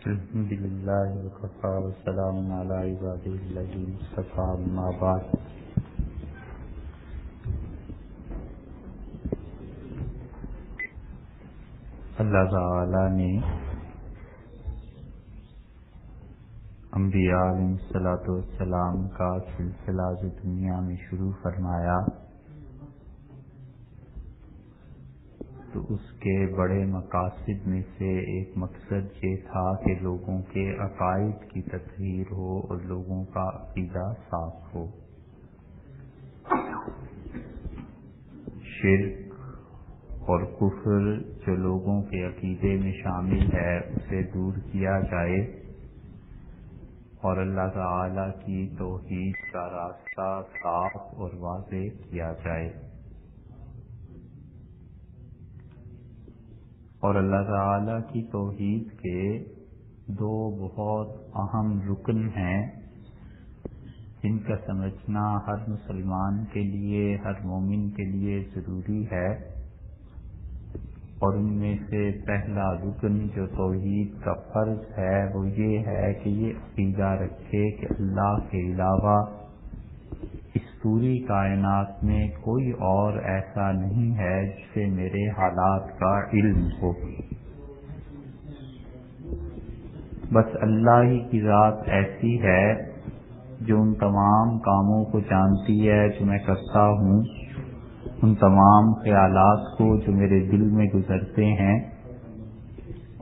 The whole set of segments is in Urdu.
الحمد للہ وکفی وسلام علی عبادہ الذین اصطفی اما بعد۔ اللہ تعالی نے انبیاء علیہ السلام کا سلسلہ جو دنیا میں شروع فرمایا تو اس کے بڑے مقاصد میں سے ایک مقصد یہ تھا کہ لوگوں کے عقائد کی تطہیر ہو اور لوگوں کا عقیدہ صاف ہو، شرک اور کفر جو لوگوں کے عقیدے میں شامل ہے اسے دور کیا جائے اور اللہ تعالی کی توحید کا راستہ صاف اور واضح کیا جائے۔ اور اللہ تعالی کی توحید کے دو بہت اہم رکن ہیں جن کا سمجھنا ہر مسلمان کے لیے، ہر مومن کے لیے ضروری ہے، اور ان میں سے پہلا رکن جو توحید کا فرض ہے وہ یہ ہے کہ یہ عقیدہ رکھے کہ اللہ کے علاوہ اس پوری کائنات میں کوئی اور ایسا نہیں ہے جسے میرے حالات کا علم ہو، بس اللہ ہی کی ذات ایسی ہے جو ان تمام کاموں کو جانتی ہے جو میں کرتا ہوں، ان تمام خیالات کو جو میرے دل میں گزرتے ہیں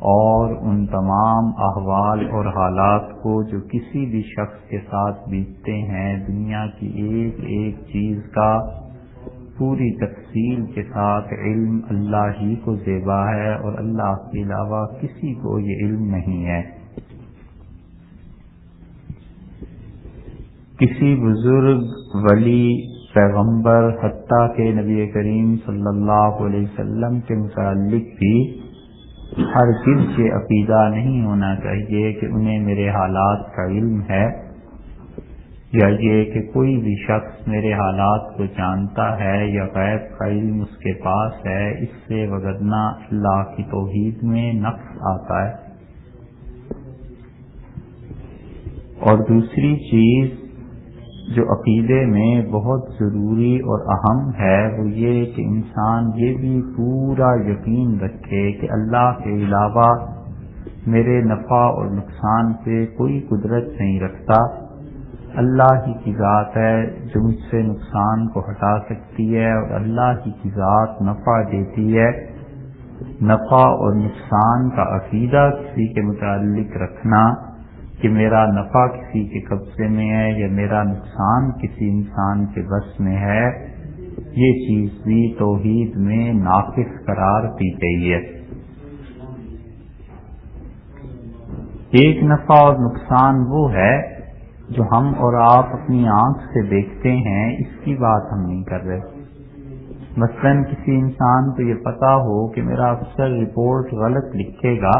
اور ان تمام احوال اور حالات کو جو کسی بھی شخص کے ساتھ بیتتے ہیں، دنیا کی ایک ایک چیز کا پوری تفصیل کے ساتھ علم اللہ ہی کو زیبا ہے اور اللہ کے علاوہ کسی کو یہ علم نہیں ہے۔ کسی بزرگ ولی پیغمبر حتیٰ کہ نبی کریم صلی اللہ علیہ وسلم کے متعلق بھی ہرگز یہ عقیدہ نہیں ہونا چاہیے کہ انہیں میرے حالات کا علم ہے، یا یہ کہ کوئی بھی شخص میرے حالات کو جانتا ہے یا غیب کا علم اس کے پاس ہے، اس سے وگرنہ اللہ کی توحید میں نقص آتا ہے۔ اور دوسری چیز جو عقیدے میں بہت ضروری اور اہم ہے وہ یہ کہ انسان یہ بھی پورا یقین رکھے کہ اللہ کے علاوہ میرے نفع اور نقصان پہ کوئی قدرت نہیں رکھتا، اللہ ہی کی ذات ہے جو مجھ سے نقصان کو ہٹا سکتی ہے اور اللہ ہی کی ذات نفع دیتی ہے۔ نفع اور نقصان کا عقیدہ کسی کے متعلق رکھنا کہ میرا نفع کسی کے قبضے میں ہے یا میرا نقصان کسی انسان کے بس میں ہے، یہ چیز بھی توحید میں ناقص قرار دی گئی ہے۔ ایک نفع اور نقصان وہ ہے جو ہم اور آپ اپنی آنکھ سے دیکھتے ہیں، اس کی بات ہم نہیں کر رہے۔ مثلاً کسی انسان کو یہ پتا ہو کہ میرا افسر رپورٹ غلط لکھے گا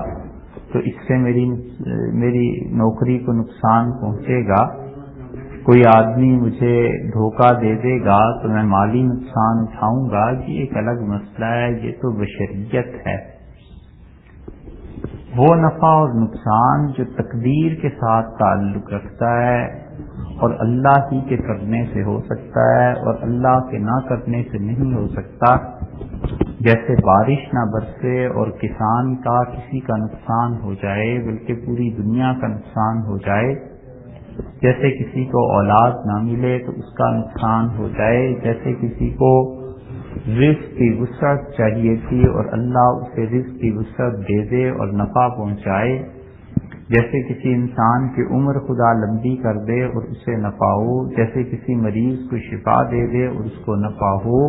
تو اس سے میری نوکری کو نقصان پہنچے گا، کوئی آدمی مجھے دھوکہ دے دے گا تو میں مالی نقصان اٹھاؤں گا، یہ ایک الگ مسئلہ ہے، یہ تو بشریت ہے۔ وہ نفع اور نقصان جو تقدیر کے ساتھ تعلق رکھتا ہے اور اللہ ہی کے کرنے سے ہو سکتا ہے اور اللہ کے نہ کرنے سے نہیں ہو سکتا، جیسے بارش نہ برسے اور کسان کا کسی کا نقصان ہو جائے بلکہ پوری دنیا کا نقصان ہو جائے، جیسے کسی کو اولاد نہ ملے تو اس کا نقصان ہو جائے، جیسے کسی کو رزق کی وسعت چاہیے تھی اور اللہ اسے رزق کی وسعت دے دے اور نفع پہنچائے، جیسے کسی انسان کی عمر خدا لمبی کر دے اور اسے نفع ہو، جیسے کسی مریض کو شفا دے دے اور اس کو نفع ہو،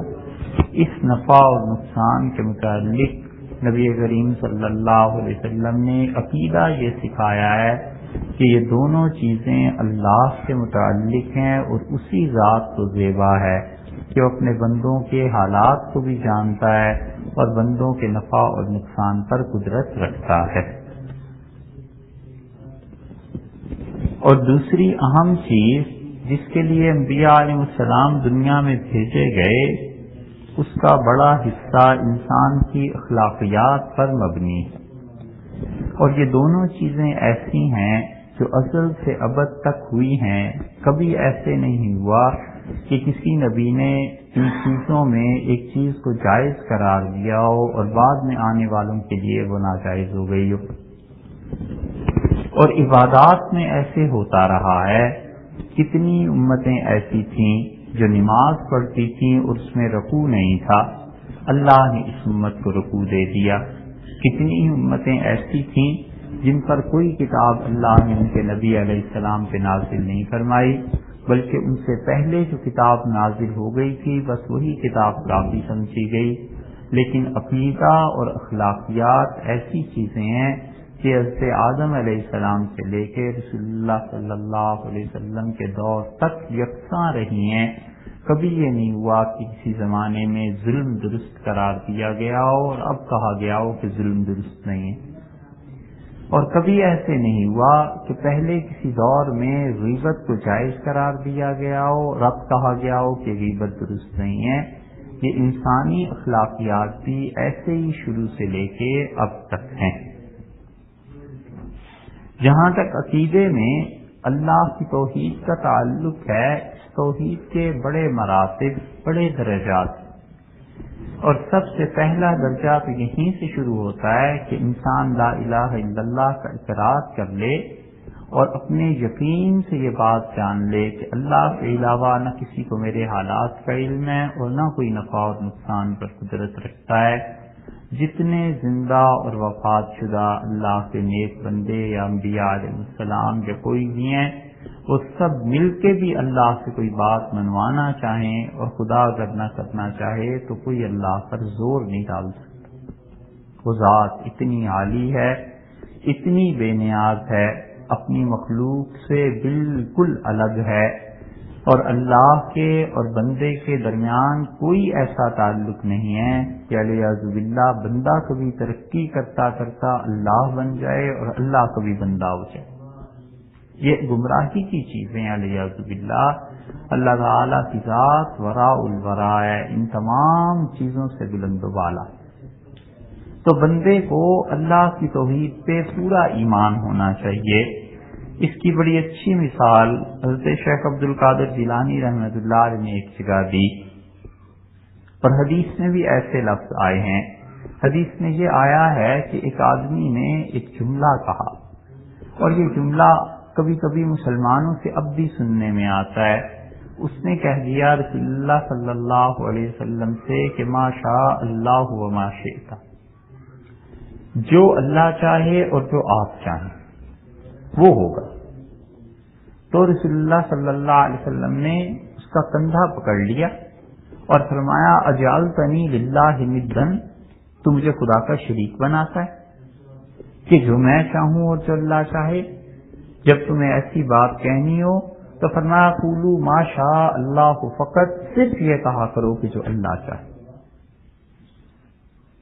اس نفع اور نقصان کے متعلق نبی کریم صلی اللہ علیہ وسلم نے عقیدہ یہ سکھایا ہے کہ یہ دونوں چیزیں اللہ سے متعلق ہیں اور اسی ذات کو زیبا ہے کہ وہ اپنے بندوں کے حالات کو بھی جانتا ہے اور بندوں کے نفع اور نقصان پر قدرت رکھتا ہے۔ اور دوسری اہم چیز جس کے لیے انبیاء علیہ السلام دنیا میں بھیجے گئے، اس کا بڑا حصہ انسان کی اخلاقیات پر مبنی ہے۔ اور یہ دونوں چیزیں ایسی ہیں جو ازل سے ابد تک ہوئی ہیں. کبھی ایسے نہیں ہوا کہ کسی نبی نے ان چیزوں میں ایک چیز کو جائز قرار دیا ہو اور بعد میں آنے والوں کے لیے وہ ناجائز ہو گئی ہو. اور عبادات میں ایسے ہوتا رہا ہے. کتنی امتیں ایسی تھیں جو نماز پڑھتی تھیں اور اس میں رکوع نہیں تھا، اللہ نے اس امت کو رکوع دے دیا. کتنی امتیں ایسی تھیں جن پر کوئی کتاب اللہ نے ان کے نبی علیہ السلام پہ نازل نہیں فرمائی، بلکہ ان سے پہلے جو کتاب نازل ہو گئی تھی بس وہی کتاب کافی سمجھی گئی. لیکن عقیدہ اور اخلاقیات ایسی چیزیں ہیں کہ حضرت آدم علیہ السلام سے لے کے رسول اللہ صلی اللہ علیہ وسلم کے دور تک یکساں رہی ہیں. کبھی یہ نہیں ہوا کہ کسی زمانے میں ظلم درست قرار دیا گیا ہو اور اب کہا گیا ہو کہ ظلم درست نہیں ہے. اور کبھی ایسے نہیں ہوا کہ پہلے کسی دور میں غیبت کو جائز قرار دیا گیا ہو اور اب کہا گیا ہو کہ غیبت درست نہیں ہے. یہ انسانی اخلاقیات بھی ایسے ہی شروع سے لے کے اب تک ہیں. جہاں تک عقیدے میں اللہ کی توحید کا تعلق ہے، اس توحید کے بڑے مراتب، بڑے درجات، اور سب سے پہلا درجہ تو یہیں سے شروع ہوتا ہے کہ انسان لا الہ الا اللہ کا اقرار کر لے اور اپنے یقین سے یہ بات جان لے کہ اللہ کے علاوہ نہ کسی کو میرے حالات کا علم ہے اور نہ کوئی نفع اور نقصان پر قدرت رکھتا ہے. جتنے زندہ اور وفات شدہ اللہ کے نیک بندے یا انبیاء علیہ السلام یا کوئی بھی ہیں، وہ سب مل کے بھی اللہ سے کوئی بات منوانا چاہیں اور خدا اگر نہ کرنا چاہے تو کوئی اللہ پر زور نہیں ڈال سکتا. وہ ذات اتنی عالی ہے، اتنی بے نیاز ہے، اپنی مخلوق سے بالکل الگ ہے، اور اللہ کے اور بندے کے درمیان کوئی ایسا تعلق نہیں ہے کہ علیاذ باللہ بندہ کبھی ترقی کرتا کرتا اللہ بن جائے اور اللہ کبھی بندہ ہو جائے. یہ گمراہی کی چیزیں علیاذ باللہ. اللہ تعالیٰ کی ذات وراء الورا ہے، ان تمام چیزوں سے بلند و بالا. تو بندے کو اللہ کی توحید پہ پورا ایمان ہونا چاہیے. اس کی بڑی اچھی مثال حضرت شیخ عبد القادر جیلانی رحمۃ اللہ علیہ نے ایک جگہ دی، اور حدیث میں بھی ایسے لفظ آئے ہیں. حدیث میں یہ آیا ہے کہ ایک آدمی نے ایک جملہ کہا، اور یہ جملہ کبھی کبھی مسلمانوں سے اب بھی سننے میں آتا ہے. اس نے کہہ دیا رسول اللہ صلی اللہ علیہ وسلم سے کہ ما شاء اللہ و ما شئت، جو اللہ چاہے اور جو آپ چاہیں وہ ہوگا. تو رسول اللہ صلی اللہ علیہ وسلم نے اس کا کندھا پکڑ لیا اور فرمایا اجعلتنی للہ ندا، تو مجھے خدا کا شریک بناتا ہے کہ جو میں چاہوں اور جو اللہ چاہے؟ جب تمہیں ایسی بات کہنی ہو تو فرمایا قولوا ما شاء اللہ فقط، صرف یہ کہا کرو کہ جو اللہ چاہے.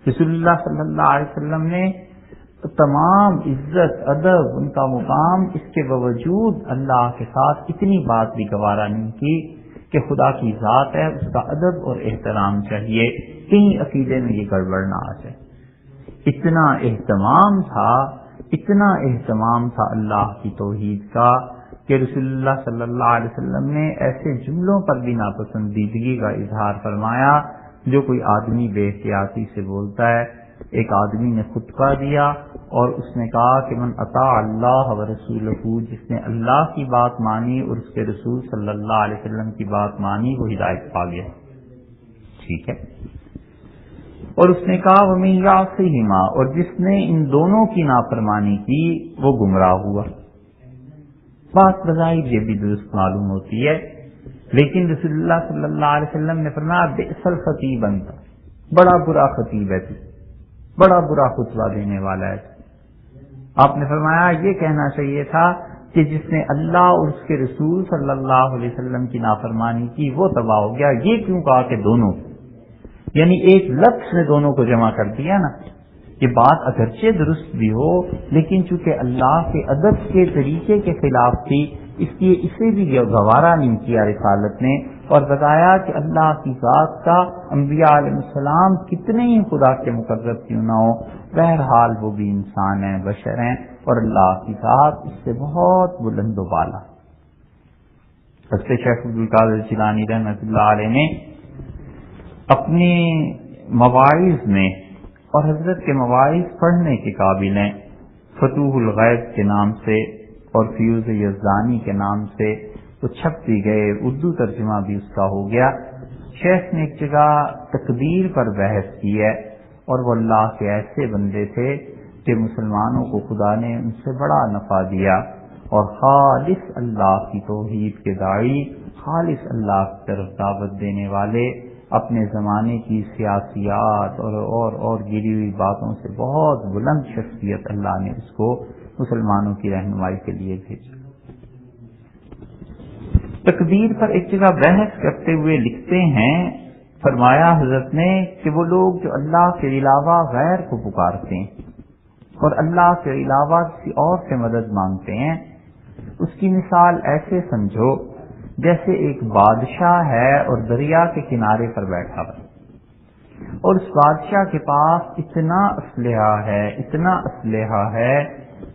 رسول اللہ صلی اللہ علیہ وسلم نے تمام عزت ادب ان کا مقام، اس کے باوجود اللہ کے ساتھ اتنی بات بھی گوارا نہیں کی کہ خدا کی ذات ہے، اس کا ادب اور احترام چاہیے، کہیں عقیدے میں یہ گڑبڑ نہ آ جائے. اتنا اہتمام تھا اللہ کی توحید کا کہ رسول اللہ صلی اللہ علیہ وسلم نے ایسے جملوں پر بھی ناپسندیدگی کا اظہار فرمایا جو کوئی آدمی بے احتیاطی سے بولتا ہے. ایک آدمی نے خطبہ دیا اور اس نے کہا کہ من اطاع اللہ و رسولہ، جس نے اللہ کی بات مانی اور اس کے رسول صلی اللہ علیہ وسلم کی بات مانی وہ ہدایت پا گیا. ٹھیک ہے. اور اس نے کہا وَمَن یعصہما، اور جس نے ان دونوں کی نافرمانی کی وہ گمراہ ہوا. بات بظاہر یہ بھی درست معلوم ہوتی ہے، لیکن رسول اللہ صلی اللہ علیہ وسلم نے فرمایا بئس الخطیب انت، بڑا برا خطیب ہے، بڑا برا خطبہ دینے والا ہے. آپ نے فرمایا یہ کہنا چاہیے تھا کہ جس نے اللہ اور اس کے رسول صلی اللہ علیہ وسلم کی نافرمانی کی وہ تباہ ہو گیا. یہ کیوں کہا کہ دونوں، یعنی ایک لفظ نے دونوں کو جمع کر دیا نا. یہ بات اگرچہ درست بھی ہو لیکن چونکہ اللہ کے ادب کے طریقے کے خلاف تھی، اس لیے اسے بھی گوارا نہیں کیا رسالت نے، اور بتایا کہ اللہ کی ذات کا انبیاء علیہ السلام کتنے ہی خدا کے مقرب کیوں نہ ہو، بہرحال وہ بھی انسان ہیں، بشر ہیں، اور اللہ کی ذات اس سے بہت بلند و بالا۔ حضرت شیخ عبدالقادر جیلانی رحمۃ اللہ علیہ نے اپنے مواعظ میں، اور حضرت کے مواعظ پڑھنے کے قابل ہیں، فتوح الغیب کے نام سے اور فیوز یزدانی کے نام سے وہ چھپ بھی گئے، اردو ترجمہ بھی اس کا ہو گیا۔ شیخ نے ایک جگہ تقدیر پر بحث کی ہے، اور وہ اللہ کے ایسے بندے تھے کہ مسلمانوں کو خدا نے ان سے بڑا نفع دیا، اور خالص اللہ کی توحید کے داعی، خالص اللہ کی طرف دعوت دینے والے، اپنے زمانے کی سیاسیات اور گری ہوئی باتوں سے بہت بلند شخصیت اللہ نے اس کو مسلمانوں کی رہنمائی کے لیے بھیجا۔ تقدیر پر ایک جگہ بحث کرتے ہوئے لکھتے ہیں، فرمایا حضرت نے کہ وہ لوگ جو اللہ کے علاوہ غیر کو پکارتے ہیں اور اللہ کے علاوہ کسی اور سے مدد مانگتے ہیں، اس کی مثال ایسے سمجھو جیسے ایک بادشاہ ہے اور دریا کے کنارے پر بیٹھا ہوا، اور اس بادشاہ کے پاس اتنا اسلحہ ہے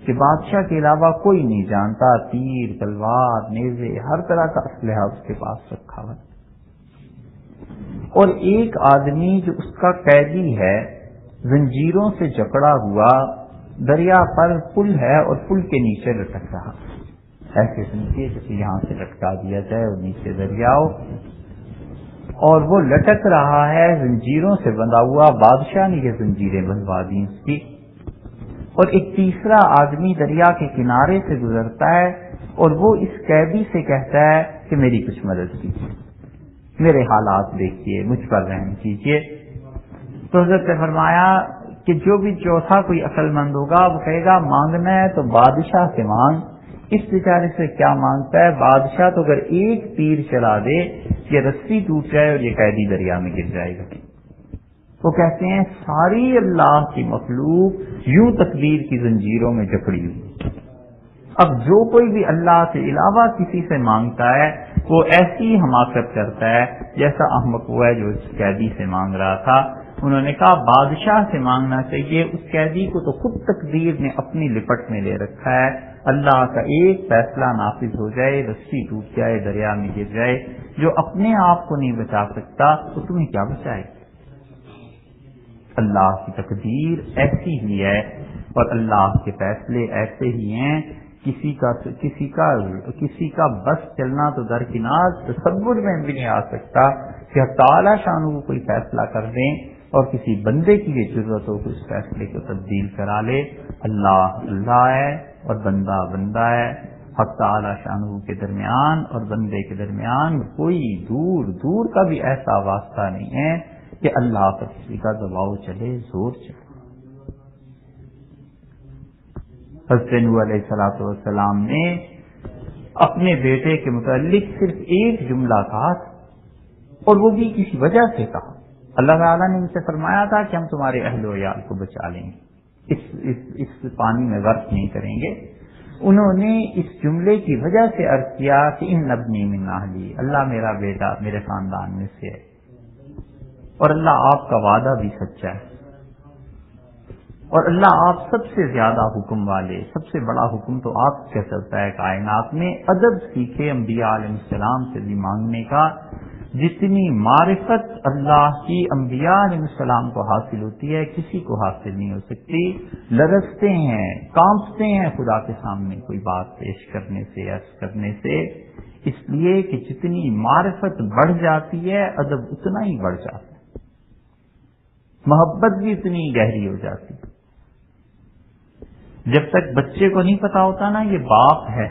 کہ بادشاہ کے علاوہ کوئی نہیں جانتا، تیر، تلوار، نیزے، ہر طرح کا اسلحہ اس کے پاس رکھا ہوا، اور ایک آدمی جو اس کا قیدی ہے، زنجیروں سے جکڑا ہوا، دریا پر پل ہے اور پل کے نیچے لٹک رہا، ایسے سمجھیے جیسے یہاں سے لٹکا دیا جائے اور نیچے دریا ہو، اور وہ لٹک رہا ہے زنجیروں سے بندھا ہوا، بادشاہ نے یہ زنجیریں بندھوا دی اس کی، اور ایک تیسرا آدمی دریا کے کنارے سے گزرتا ہے اور وہ اس قیدی سے کہتا ہے کہ میری کچھ مدد کیجیے، میرے حالات دیکھیے، مجھ پر رحم کیجیے۔ تو حضرت نے فرمایا کہ جو بھی چوتھا کوئی عقل مند ہوگا وہ کہے گا مانگنا ہے تو بادشاہ سے مانگ، اس بیچارے سے کیا مانگتا ہے، بادشاہ تو اگر ایک تیر چلا دے یہ رسی ٹوٹ جائے اور یہ قیدی دریا میں گر جائے گا۔ وہ کہتے ہیں ساری اللہ کی مخلوق یوں تقدیر کی زنجیروں میں جکڑی ہوئی، اب جو کوئی بھی اللہ کے علاوہ کسی سے مانگتا ہے وہ ایسی حماقت کرتا ہے جیسا احمق ہوا ہے جو اس قیدی سے مانگ رہا تھا۔ انہوں نے کہا بادشاہ سے مانگنا چاہیے، اس قیدی کو تو خود تقدیر نے اپنی لپٹ میں لے رکھا ہے، اللہ کا ایک فیصلہ نافذ ہو جائے، رسی ٹوٹ جائے، دریا میں گر جائے، جو اپنے آپ کو نہیں بچا سکتا تو تمہیں کیا بچائے۔ اللہ کی تقدیر ایسی ہی ہے اور اللہ کے فیصلے ایسے ہی ہیں، کسی کا بس چلنا تو درکنار، تصور میں بھی نہیں آ سکتا کہ تعالی شان کو کوئی فیصلہ کر دیں اور کسی بندے کی یہ ضرورت ہو کہ اس فیصلے کو تبدیل کرا لے۔ اللہ اللہ ہے اور بندہ بندہ ہے، حق تعالی شان کے درمیان اور بندے کے درمیان کوئی دور دور کا بھی ایسا واسطہ نہیں ہے کہ اللہ پر کسی کا دباؤ چلے، زور چلے۔ حضرت نوح علیہ السلام نے اپنے بیٹے کے متعلق صرف ایک جملہ کہا اور وہ بھی کسی وجہ سے کہا، اللہ تعالیٰ نے ان سے فرمایا تھا کہ ہم تمہارے اہل و عیال کو بچا لیں گے، اس پانی میں غرق نہیں کریں گے۔ انہوں نے اس جملے کی وجہ سے عرض کیا کہ ان ابنی من اہلی، اللہ میرا بیٹا میرے خاندان میں سے ہے، اور اللہ آپ کا وعدہ بھی سچا ہے، اور اللہ آپ سب سے زیادہ حکم والے، سب سے بڑا حکم تو آپ کا چلتا ہے کائنات میں۔ ادب سیکھے انبیاء علیہ السلام سے بھی مانگنے کا، جتنی معرفت اللہ کی انبیاء علیہ السلام کو حاصل ہوتی ہے کسی کو حاصل نہیں ہو سکتی۔ لرزتے ہیں، کانپتے ہیں خدا کے سامنے کوئی بات پیش کرنے سے، عرض کرنے سے، اس لیے کہ جتنی معرفت بڑھ جاتی ہے ادب اتنا ہی بڑھ جاتا ہے، محبت بھی اتنی گہری ہو جاتی ہے۔ جب تک بچے کو نہیں پتا ہوتا نا یہ باپ ہے،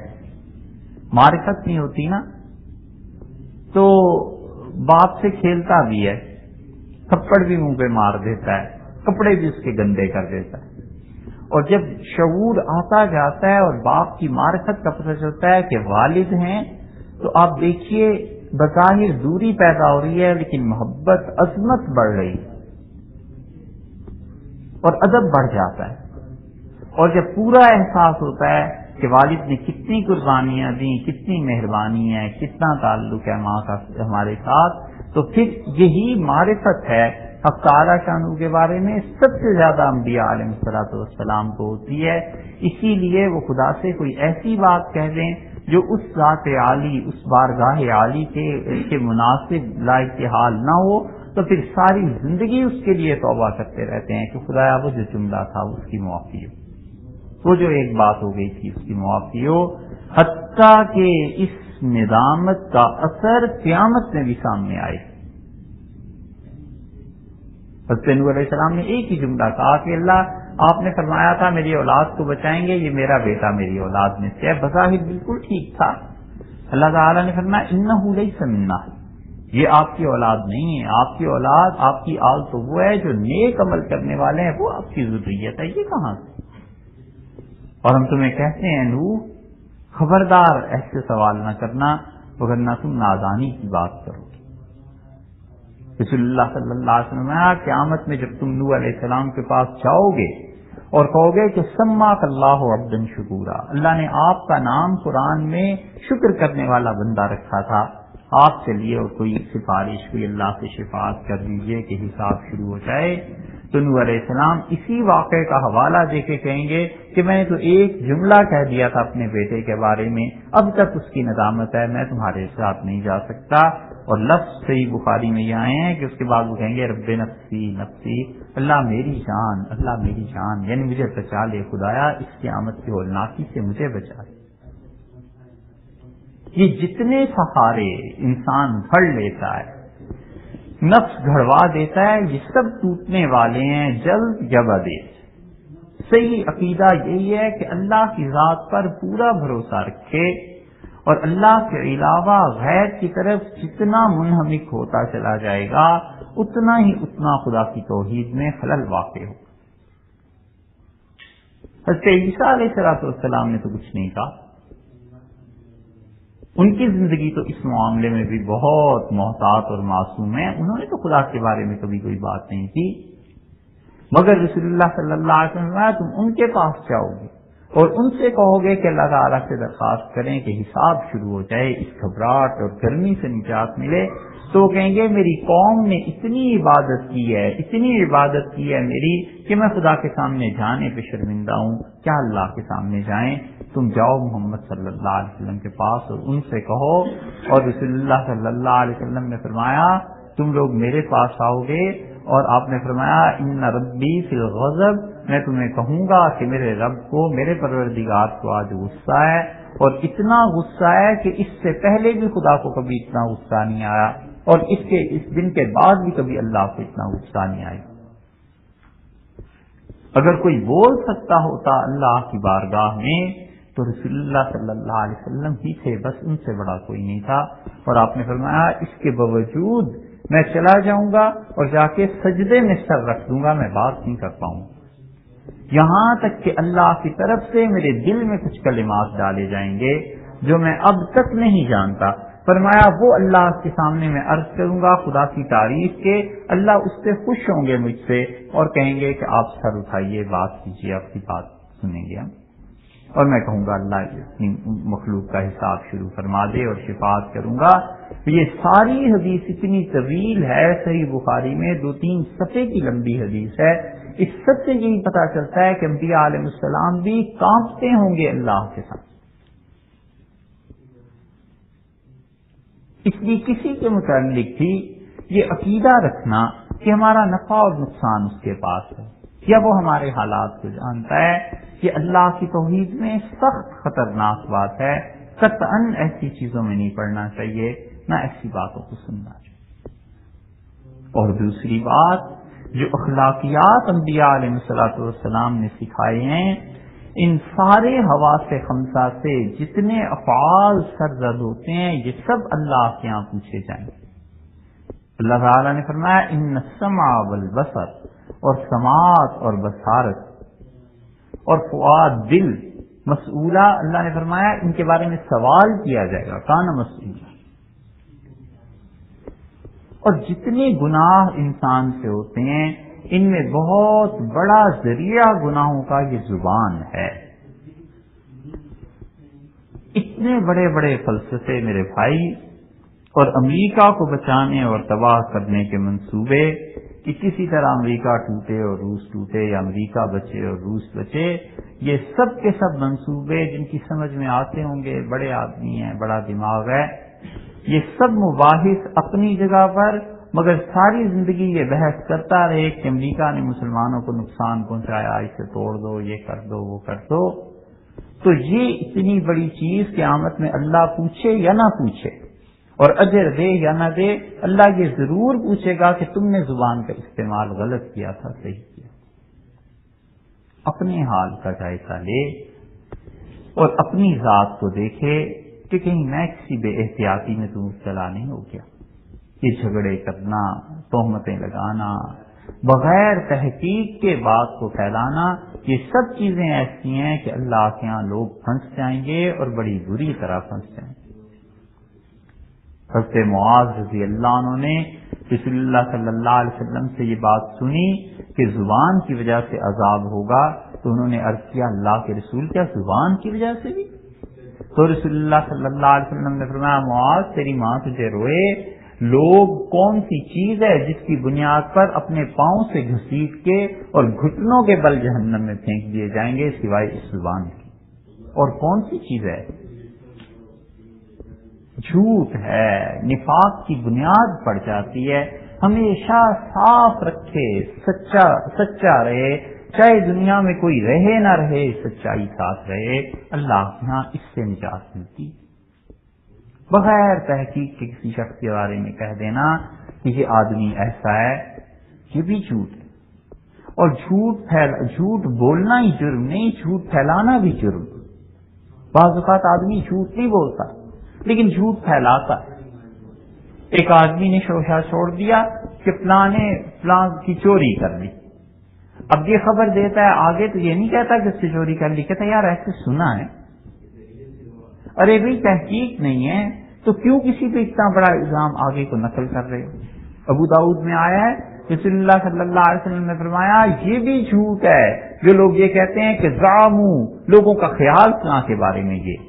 معرفت نہیں ہوتی نا، تو باپ سے کھیلتا بھی ہے، تھپڑ بھی منہ پہ مار دیتا ہے، کپڑے بھی اس کے گندے کر دیتا ہے، اور جب شعور آتا جاتا ہے اور باپ کی معرفت کا پتہ چلتا ہے کہ والد ہیں، تو آپ دیکھیے بظاہر دوری پیدا ہو رہی ہے لیکن محبت، عظمت بڑھ رہی ہے۔ اور ادب بڑھ جاتا ہے، اور جب پورا احساس ہوتا ہے کہ والد نے کتنی قربانیاں دیں، کتنی مہربانی ہے، کتنا تعلق ہے ماں کا ہمارے ساتھ، تو پھر یہی معرفت ہے حق تعالیٰ شانہ کے بارے میں سب سے زیادہ انبیاء علیہ الصلوۃ والسلام کو ہوتی ہے۔ اسی لیے وہ خدا سے کوئی ایسی بات کہہ دیں جو اس ذات عالی، اس بارگاہ عالی کے مناسب لائق حال نہ ہو، تو پھر ساری زندگی اس کے لیے توبہ کرتے رہتے ہیں کہ خدایا وہ جو جملہ تھا اس کی معافی ہو، وہ جو ایک بات ہو گئی تھی اس کی معافی ہو، حتیٰ کہ اس ندامت کا اثر قیامت میں بھی سامنے آئے۔ حضرت نوح علیہ السلام نے ایک ہی جملہ کہا کہ اللہ آپ نے فرمایا تھا میری اولاد کو بچائیں گے، یہ میرا بیٹا میری اولاد میں سے ہے، بظاہر بالکل ٹھیک تھا۔ اللہ تعالیٰ نے فرمایا انہ لیس منا، یہ آپ کی اولاد نہیں ہے، آپ کی اولاد، آپ کی آل تو وہ ہے جو نیک عمل کرنے والے ہیں، وہ آپ کی ذریت ہے، یہ کہاں سے؟ اور ہم تمہیں کہتے ہیں نوح خبردار ایسے سوال نہ کرنا وگرنہ تم نادانی کی بات کرو۔ رسول اللہ صلی اللہ علیہ وسلم نے قیامت میں جب تم نوح علیہ السلام کے پاس جاؤ گے اور کہو گے کہ سماک اللہ عبدا شکورا، اللہ نے آپ کا نام قرآن میں شکر کرنے والا بندہ رکھا تھا، آپ چلیے اور کوئی سفارش، کوئی اللہ سے شفاعت کر دیجئے کہ حساب شروع ہو جائے، تو نوح علیہ السلام اسی واقعے کا حوالہ دے کے کہیں گے کہ میں نے تو ایک جملہ کہہ دیا تھا اپنے بیٹے کے بارے میں، اب تک اس کی ندامت ہے، میں تمہارے ساتھ نہیں جا سکتا۔ اور لفظ صحیح بخاری میں یہ آئے ہیں کہ اس کے بعد وہ کہیں گے رب نفسی نفسی، اللہ میری جان، اللہ میری جان، یعنی مجھے بچا لے خدایا، اس قیامت کی ہولناکی سے مجھے بچا لے۔ یہ جتنے سہارے انسان پھڑ لیتا ہے، نفس گھڑوا دیتا ہے، یہ سب ٹوٹنے والے ہیں جلد یا بعد۔ صحیح عقیدہ یہی ہے کہ اللہ کی ذات پر پورا بھروسہ رکھے، اور اللہ کے علاوہ غیر کی طرف جتنا منہمک ہوتا چلا جائے گا اتنا خدا کی توحید میں خلل واقع ہو۔ حضرت عیسیٰ علیہ السلام نے تو کچھ نہیں کہا، ان کی زندگی تو اس معاملے میں بھی بہت محتاط اور معصوم ہے، انہوں نے تو خدا کے بارے میں کبھی کوئی بات نہیں کی، مگر رسول اللہ صلی اللہ علیہ وسلم تم ان کے پاس جاؤ گے اور ان سے کہو گے کہ اللہ تعالیٰ سے درخواست کریں کہ حساب شروع ہو جائے، اس گھبراہٹ اور گرمی سے نجات ملے، تو کہیں گے میری قوم نے اتنی عبادت کی ہے، اتنی عبادت کی ہے میری کہ میں خدا کے سامنے جانے پہ شرمندہ ہوں، کیا اللہ کے سامنے جائیں؟ تم جاؤ محمد صلی اللہ علیہ وسلم کے پاس اور ان سے کہو۔ اور رسول اللہ صلی اللہ علیہ وسلم نے فرمایا تم لوگ میرے پاس آؤ گے اور آپ نے فرمایا ان ربی فی الغضب، میں تمہیں کہوں گا کہ میرے رب کو، میرے پروردگار کو آج غصہ ہے، اور اتنا غصہ ہے کہ اس سے پہلے بھی خدا کو کبھی اتنا غصہ نہیں آیا، اور اس دن کے بعد بھی کبھی اللہ کو اتنا غصہ نہیں آیا۔ اگر کوئی بول سکتا ہوتا اللہ کی بارگاہ میں تو رسول اللہ صلی اللہ علیہ وسلم ہی تھے، بس ان سے بڑا کوئی نہیں تھا۔ اور آپ نے فرمایا اس کے باوجود میں چلا جاؤں گا اور جا کے سجدے میں سر رکھ دوں گا، میں بات نہیں کر پاؤں، یہاں تک کہ اللہ کی طرف سے میرے دل میں کچھ کلمات ڈالے جائیں گے جو میں اب تک نہیں جانتا۔ فرمایا وہ اللہ کے سامنے میں عرض کروں گا خدا کی تعریف کے، اللہ اس سے خوش ہوں گے مجھ سے اور کہیں گے کہ آپ سر اٹھائیے، بات کیجیے، آپ کی بات سنیں گے ہم، اور میں کہوں گا اللہ اپنی مخلوق کا حساب شروع فرما دے اور شفاعت کروں گا۔ یہ ساری حدیث اتنی طویل ہے، صحیح بخاری میں 2-3 صفحے کی لمبی حدیث ہے، اس سب سے یہی پتا چلتا ہے کہ انبیاء علیہ السلام بھی کانپتے ہوں گے اللہ کے ساتھ، اس لیے کسی کے متعلق بھی یہ عقیدہ رکھنا کہ ہمارا نفع اور نقصان اس کے پاس ہے یا وہ ہمارے حالات کو جانتا ہے، یہ اللہ کی توحید میں سخت خطرناک بات ہے، قطعاً ایسی چیزوں میں نہیں پڑنا چاہیے، نہ ایسی باتوں کو سننا چاہیے۔ اور دوسری بات جو اخلاقیات انبیاء علیہ السلام نے سکھائے ہیں، ان سارے حواس خمسہ سے جتنے افعال سرزد ہوتے ہیں یہ سب اللہ کے یہاں پوچھے جائیں گے۔ اللہ تعالیٰ نے فرمایا ان السمع والبصر، اور سماعت اور بصارت اور فؤاد دل مسئولہ، اللہ نے فرمایا ان کے بارے میں سوال کیا جائے گا، کان مسئولہ۔ اور جتنے گناہ انسان سے ہوتے ہیں ان میں بہت بڑا ذریعہ گناہوں کا یہ زبان ہے۔ اتنے بڑے بڑے فلسفے میرے بھائی، اور امریکہ کو بچانے اور تباہ کرنے کے منصوبے کہ کسی طرح امریکہ ٹوٹے اور روس ٹوٹے، یا امریکہ بچے اور روس بچے، یہ سب کے سب منصوبے جن کی سمجھ میں آتے ہوں گے، بڑے آدمی ہیں، بڑا دماغ ہے، یہ سب مباحث اپنی جگہ پر، مگر ساری زندگی یہ بحث کرتا رہے کہ امریکہ نے مسلمانوں کو نقصان پہنچایا، اسے توڑ دو، یہ کر دو، وہ کر دو، تو یہ اتنی بڑی چیز قیامت میں اللہ پوچھے یا نہ پوچھے، اور اجر دے یا نہ دے، اللہ یہ ضرور پوچھے گا کہ تم نے زبان کا استعمال غلط کیا تھا، صحیح کیا۔ اپنے حال کا جائزہ لے اور اپنی ذات کو دیکھے کہ کہیں میں کسی بے احتیاطی میں تو مبتلا نہیں ہو گیا۔ یہ جھگڑے کرنا، تہمتیں لگانا، بغیر تحقیق کے بات کو پھیلانا، یہ سب چیزیں ایسی ہیں کہ اللہ کے ہاں لوگ پھنس جائیں گے اور بڑی بری طرح پھنس جائیں گے۔ حضرت معاذ رضی اللہ عنہ نے رسول اللہ صلی اللہ علیہ وسلم سے یہ بات سنی کہ زبان کی وجہ سے عذاب ہوگا، تو انہوں نے عرض کیا اللہ کے رسول کیا زبان کی وجہ سے بھی؟ تو رسول اللہ صلی اللہ علیہ وسلم نے فرمایا معاذ تیری ماں تجھے روئے، لوگ کون سی چیز ہے جس کی بنیاد پر اپنے پاؤں سے گھسیٹ کے اور گھٹنوں کے بل جہنم میں پھینک دیے جائیں گے سوائے اس زبان کی؟ اور کون سی چیز ہے؟ جھوٹ ہے، نفاق کی بنیاد پڑ جاتی ہے۔ ہمیشہ صاف رکھے، سچا رہے، چاہے دنیا میں کوئی رہے نہ رہے، سچائی ساتھ رہے، اللہ کے ہاں اس سے نجات ملتی۔ بغیر تحقیق کے کسی شخص کے بارے میں کہہ دینا کہ یہ آدمی ایسا ہے، یہ بھی جھوٹ ہے۔ اور جھوٹ بولنا ہی جرم نہیں، جھوٹ پھیلانا بھی جرم۔ بعض اوقات آدمی جھوٹ نہیں بولتا لیکن جھوٹ پھیلاتا ہے۔ ایک آدمی نے شوشہ چھوڑ دیا کہ فلاں کی چوری کر لی، اب یہ خبر دیتا ہے آگے، تو یہ نہیں کہتا کہ اس سے چوری کر لی، کہتا یار ایسے سنا ہے۔ ارے بھئی تحقیق نہیں ہے تو کیوں کسی پہ اتنا بڑا الزام آگے کو نقل کر رہے ہو؟ ابو داؤد میں آیا ہے رسول اللہ صلی اللہ علیہ وسلم نے فرمایا یہ بھی جھوٹ ہے جو لوگ یہ کہتے ہیں کہ زعموا، لوگوں کا خیال فلاں کے بارے میں، یہ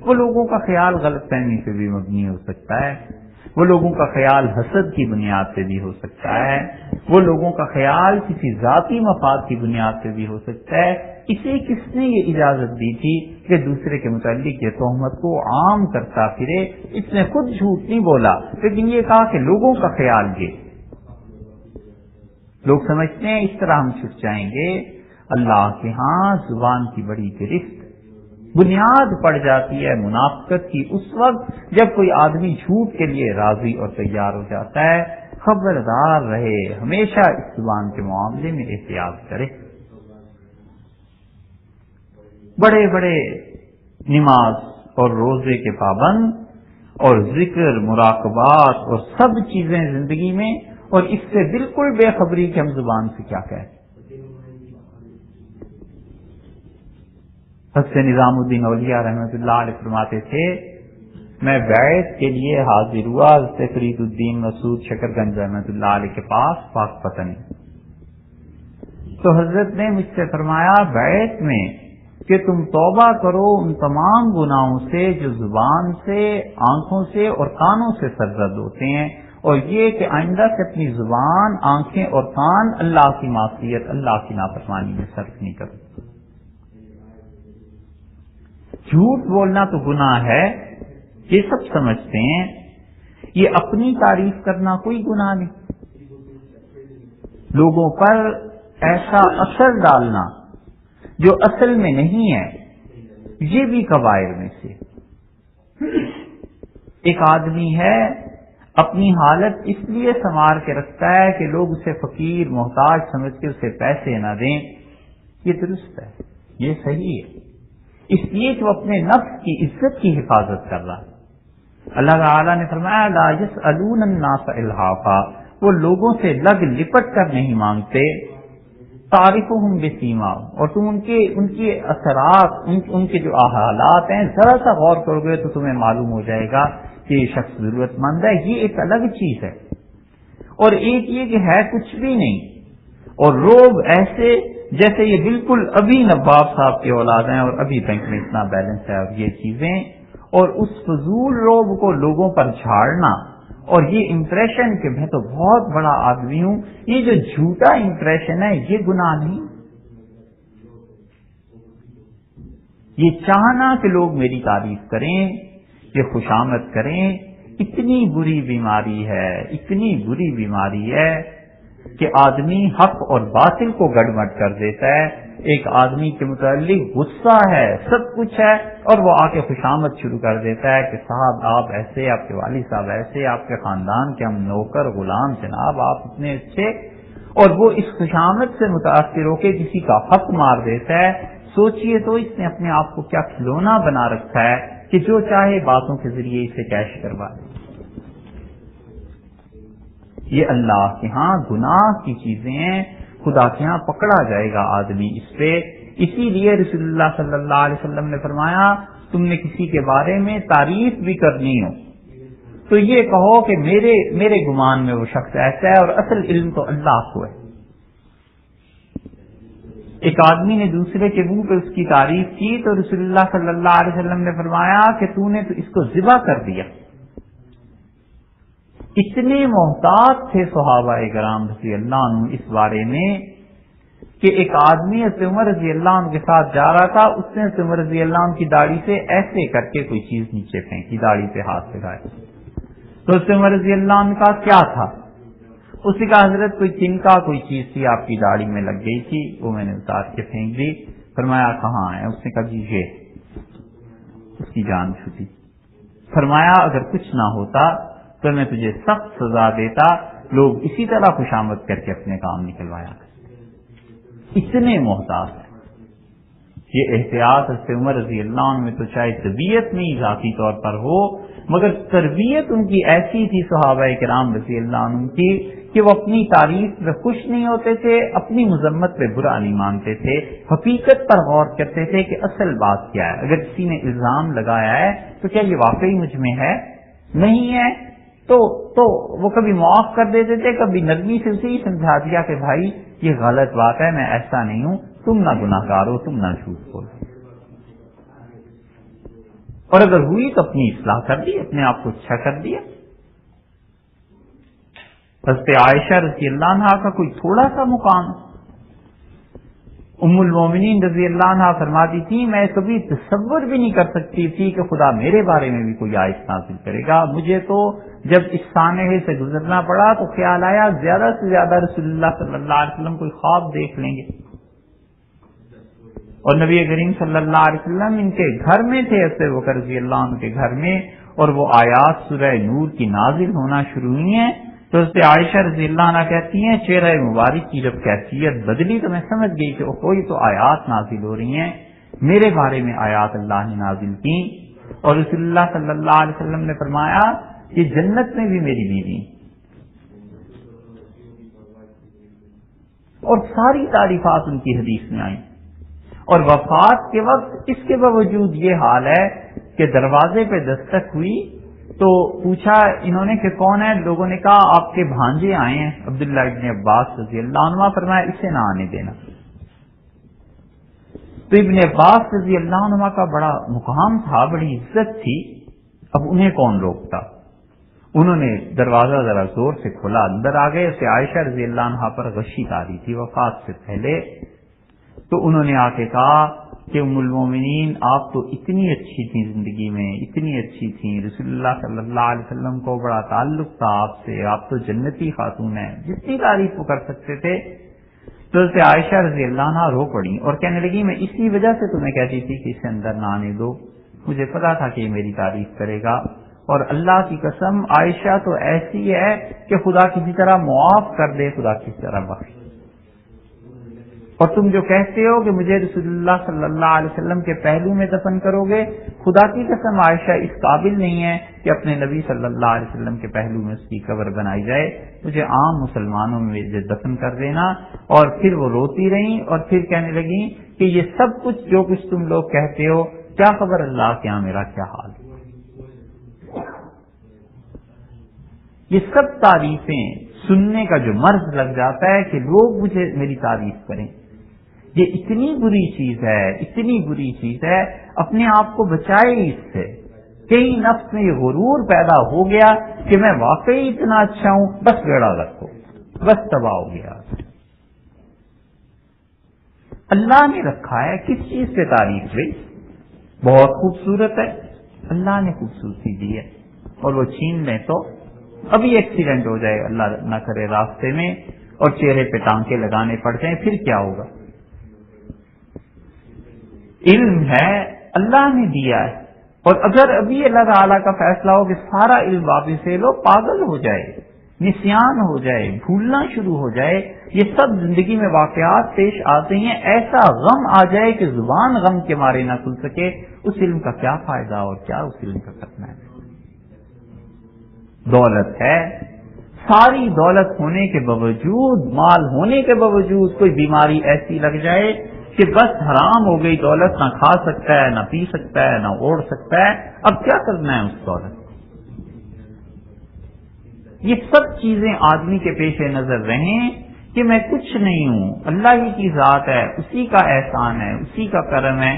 وہ لوگوں کا خیال غلط فہمی سے بھی مبنی ہو سکتا ہے، وہ لوگوں کا خیال حسد کی بنیاد سے بھی ہو سکتا ہے، وہ لوگوں کا خیال کسی ذاتی مفاد کی بنیاد سے بھی ہو سکتا ہے۔ اسے کس نے یہ اجازت دی تھی کہ دوسرے کے متعلق یہ تہمت کو عام کرتا پھرے؟ اس نے خود جھوٹ نہیں بولا لیکن یہ کہا کہ لوگوں کا خیال یہ، لوگ سمجھتے ہیں اس طرح ہم چھٹ جائیں گے۔ اللہ کے ہاں زبان کی بڑی گرفت، بنیاد پڑ جاتی ہے منافقت کی اس وقت جب کوئی آدمی جھوٹ کے لیے راضی اور تیار ہو جاتا ہے۔ خبردار رہے، ہمیشہ اس زبان کے معاملے میں احتیاط کرے۔ بڑے بڑے نماز اور روزے کے پابند اور ذکر، مراقبات اور سب چیزیں زندگی میں، اور اس سے بالکل بے خبری کہ ہم زبان سے کیا کہیں۔ حضرت نظام الدین اولیاء رحمۃ اللہ علیہ فرماتے تھے میں بیعت کے لیے حاضر ہوا حضرت فرید الدین مسعود شکرگنج رحمۃ اللہ علیہ کے پاس پاک پتن، تو حضرت نے مجھ سے فرمایا بیعت میں کہ تم توبہ کرو ان تمام گناہوں سے جو زبان سے، آنکھوں سے اور کانوں سے سرزد ہوتے ہیں، اور یہ کہ آئندہ سے اپنی زبان، آنکھیں اور کان اللہ کی معصیت، اللہ کی نافرمانی میں صرف نہیں کرو۔ جھوٹ بولنا تو گناہ ہے، یہ سب سمجھتے ہیں، یہ اپنی تعریف کرنا کوئی گناہ نہیں۔ لوگوں پر ایسا اثر ڈالنا جو اصل میں نہیں ہے، یہ بھی کبائر میں سے۔ ایک آدمی ہے اپنی حالت اس لیے سنوار کے رکھتا ہے کہ لوگ اسے فقیر محتاج سمجھ کے اسے پیسے نہ دیں، یہ درست ہے، یہ صحیح ہے، اس لیے کہ وہ اپنے نفس کی عزت کی حفاظت کر رہا ہے۔ اللہ تعالیٰ نے فرمایا لا يسألون الناس الحافا، وہ لوگوں سے لگ لپٹ کر نہیں مانگتے، تعرفهم بسیماہم، اور تم ان کے اثرات، ان کے جو حالات ہیں ذرا سا غور کرو گے تو تمہیں معلوم ہو جائے گا کہ یہ شخص ضرورت مند ہے، یہ ایک الگ چیز ہے۔ اور ایک یہ کہ ہے کچھ بھی نہیں، اور روب ایسے جیسے یہ بالکل ابھی نواب صاحب کی اولاد ہیں اور ابھی بینک میں اتنا بیلنس ہے اور یہ چیزیں، اور اس فضول روب کو لوگوں پر جھاڑنا اور یہ امپریشن کہ میں تو بہت بڑا آدمی ہوں، یہ جو جھوٹا امپریشن ہے یہ گناہ نہیں، یہ چاہنا کہ لوگ میری تعریف کریں، یہ خوشامد کریں، اتنی بری بیماری ہے، اتنی بری بیماری ہے کہ آدمی حق اور باطل کو گڑبڑ کر دیتا ہے۔ ایک آدمی کے متعلق غصہ ہے، سب کچھ ہے، اور وہ آ کے خوشامد شروع کر دیتا ہے کہ صاحب آپ ایسے، آپ کے والد صاحب ایسے، آپ کے خاندان کے ہم نوکر غلام جناب آپ اتنے اچھے، اور وہ اس خوشامد سے متاثر ہو کے کسی کا حق مار دیتا ہے۔ سوچئے تو اس نے اپنے آپ کو کیا کھلونا بنا رکھا ہے کہ جو چاہے باتوں کے ذریعے اسے کیش کروا دے۔ یہ اللہ کے ہاں گناہ کی چیزیں ہیں، خدا کے ہاں پکڑا جائے گا آدمی اس پہ۔ اسی لیے رسول اللہ صلی اللہ علیہ وسلم نے فرمایا تم نے کسی کے بارے میں تعریف بھی کرنی ہو تو یہ کہو کہ میرے گمان میں وہ شخص ایسا ہے، اور اصل علم تو اللہ کو ہے۔ ایک آدمی نے دوسرے کے منہ پہ اس کی تعریف کی تو رسول اللہ صلی اللہ علیہ وسلم نے فرمایا کہ تو نے تو اس کو ذبح کر دیا۔ اتنے محتاط تھے صحابہ کرام رضی اللہ عنہ اس بارے میں کہ ایک آدمی حضرت عمر رضی اللہ عنہ کے ساتھ جا رہا تھا، اس نے حضرت عمر رضی اللہ عنہ کی داڑھی سے ایسے کر کے کوئی چیز نیچے پھینکی، داڑھی پہ ہاتھ لگائے، تو حضرت عمر رضی اللہ عنہ کا کیا تھا؟ اس نے کہا حضرت کوئی تنکا کوئی چیز تھی آپ کی داڑھی میں لگ گئی تھی، وہ میں نے اتار کے پھینک دی۔ فرمایا کہاں ہے؟ اس نے کہا جی یہ، اس کی جان چھوٹی۔ فرمایا اگر کچھ نہ ہوتا تو میں تجھے سخت سزا دیتا، لوگ اسی طرح خوشامد کر کے اپنے کام نکلوایا کرتے، اتنے محتاط ہیں۔ یہ احتیاط حضرت عمر رضی اللہ عنہ میں تو چاہے طبیعت میں ذاتی طور پر ہو، مگر تربیت ان کی ایسی تھی صحابہ کرام رضی اللہ عنہ کی کہ وہ اپنی تعریف میں خوش نہیں ہوتے تھے، اپنی مذمت پہ برا نہیں مانتے تھے، حقیقت پر غور کرتے تھے کہ اصل بات کیا ہے۔ اگر کسی نے الزام لگایا ہے تو کیا یہ واقعی مجھ میں ہے؟ نہیں ہے تو وہ کبھی معاف کر دیتے تھے، کبھی نرمی سے اسے ہی سمجھا دیا کہ بھائی یہ غلط بات ہے، میں ایسا نہیں ہوں، تم نہ گناہ گار ہو، تم نہ جھوٹ بولو، اور اگر ہوئی تو اپنی اصلاح کر دی، اپنے آپ کو اچھا کر دیا۔ حضرت عائشہ رضی اللہ عنہا کا کوئی تھوڑا سا مقام، ام المومنین رضی اللہ عنہا فرماتی تھی میں کبھی تصور بھی نہیں کر سکتی تھی کہ خدا میرے بارے میں بھی کوئی آیت نازل کرے گا۔ مجھے تو جب اس سانحے سے گزرنا پڑا تو خیال آیا زیادہ سے زیادہ رسول اللہ صلی اللہ علیہ وسلم کوئی خواب دیکھ لیں گے، اور نبی کریم صلی اللہ علیہ وسلم ان کے گھر میں تھے، حضرت بکر رضی اللہ عنہ کے گھر میں، اور وہ آیات سورہ نور کی نازل ہونا شروع ہوئی ہیں تو حضرت عائشہ رضی اللہ عنہ کہتی ہیں چہرہ مبارک کی جب کیفیت بدلی تو میں سمجھ گئی کہ کوئی تو آیات نازل ہو رہی ہیں، میرے بارے میں آیات اللہ نے نازل کی، اور رسول اللہ صلی اللہ علیہ وسلم نے فرمایا کہ جنت میں بھی میری بیوی، اور ساری تعریفات ان کی حدیث میں آئیں، اور وفات کے وقت اس کے باوجود یہ حال ہے کہ دروازے پہ دستک ہوئی تو پوچھا انہوں نے کہ کون ہے؟ لوگوں نے کہا آپ کے بھانجے آئے ہیں عبداللہ ابن عباس رضی اللہ عنہ۔ فرمایا اسے نہ آنے دینا۔ تو ابن عباس رضی اللہ عنہ کا بڑا مقام تھا، بڑی عزت تھی، اب انہیں کون روکتا؟ انہوں نے دروازہ ذرا زور سے کھولا، اندر آ گئے۔ اسے عائشہ رضی اللہ عنہ پر غشی تاری تھی وفات سے پہلے، تو انہوں نے آ کے کہا کہ ام المومنین آپ تو اتنی اچھی تھیں زندگی میں، اتنی اچھی تھیں، رسول اللہ صلی اللہ علیہ وسلم کو بڑا تعلق تھا آپ سے، آپ تو جنتی خاتون ہیں، جتنی تعریف وہ کر سکتے تھے۔ تو حضرت عائشہ رضی اللہ عنہ رو پڑی اور کہنے لگی میں اسی وجہ سے تمہیں کہتی تھی کہ اسے اندر نہ آنے دو، مجھے پتا تھا کہ یہ میری تعریف کرے گا، اور اللہ کی قسم عائشہ تو ایسی ہے کہ خدا کسی طرح معاف کر دے، خدا کسی طرح بخش۔ اور تم جو کہتے ہو کہ مجھے رسول اللہ صلی اللہ علیہ وسلم کے پہلو میں دفن کرو گے، خدا کی قسم عائشہ اس قابل نہیں ہے کہ اپنے نبی صلی اللہ علیہ وسلم کے پہلو میں اس کی قبر بنائی جائے، مجھے عام مسلمانوں میں دفن کر دینا۔ اور پھر وہ روتی رہیں اور پھر کہنے لگیں کہ یہ سب کچھ جو کچھ تم لوگ کہتے ہو، کیا خبر اللہ کے یہاں میرا کیا حال ہے۔ یہ سب تعریفیں سننے کا جو مرض لگ جاتا ہے کہ لوگ مجھے میری تعریف کریں، یہ اتنی بری چیز ہے، اتنی بری چیز ہے. اپنے آپ کو بچائے اس سے. کئی نفس میں یہ غرور پیدا ہو گیا کہ میں واقعی اتنا اچھا ہوں، بس بیڑا رکھو، بس تباہ ہو گیا. اللہ نے رکھا ہے کس چیز سے تعریف ہوئی؟ بہت خوبصورت ہے، اللہ نے خوبصورتی دی ہے، اور وہ چھین لیں تو ابھی ایکسیڈنٹ ہو جائے اللہ نہ کرے راستے میں اور چہرے پہ ٹانکے لگانے پڑ جائیں، پھر کیا ہوگا؟ علم ہے اللہ نے دیا ہے، اور اگر ابھی اللہ تعالیٰ کا فیصلہ ہو کہ سارا علم واپس لے لو، پاگل ہو جائے، نسیان ہو جائے، بھولنا شروع ہو جائے. یہ سب زندگی میں واقعات پیش آتے ہیں. ایسا غم آ جائے کہ زبان غم کے مارے نہ کھل سکے، اس علم کا کیا فائدہ اور کیا اس علم کا کرنا ہے؟ دولت ہے، ساری دولت ہونے کے باوجود، مال ہونے کے باوجود کوئی بیماری ایسی لگ جائے کہ بس حرام ہو گئی دولت، نہ کھا سکتا ہے، نہ پی سکتا ہے، نہ اوڑھ سکتا ہے. اب کیا کرنا ہے اس دولت؟ یہ سب چیزیں آدمی کے پیش نظر رہیں کہ میں کچھ نہیں ہوں، اللہ ہی کی ذات ہے، اسی کا احسان ہے، اسی کا کرم ہے،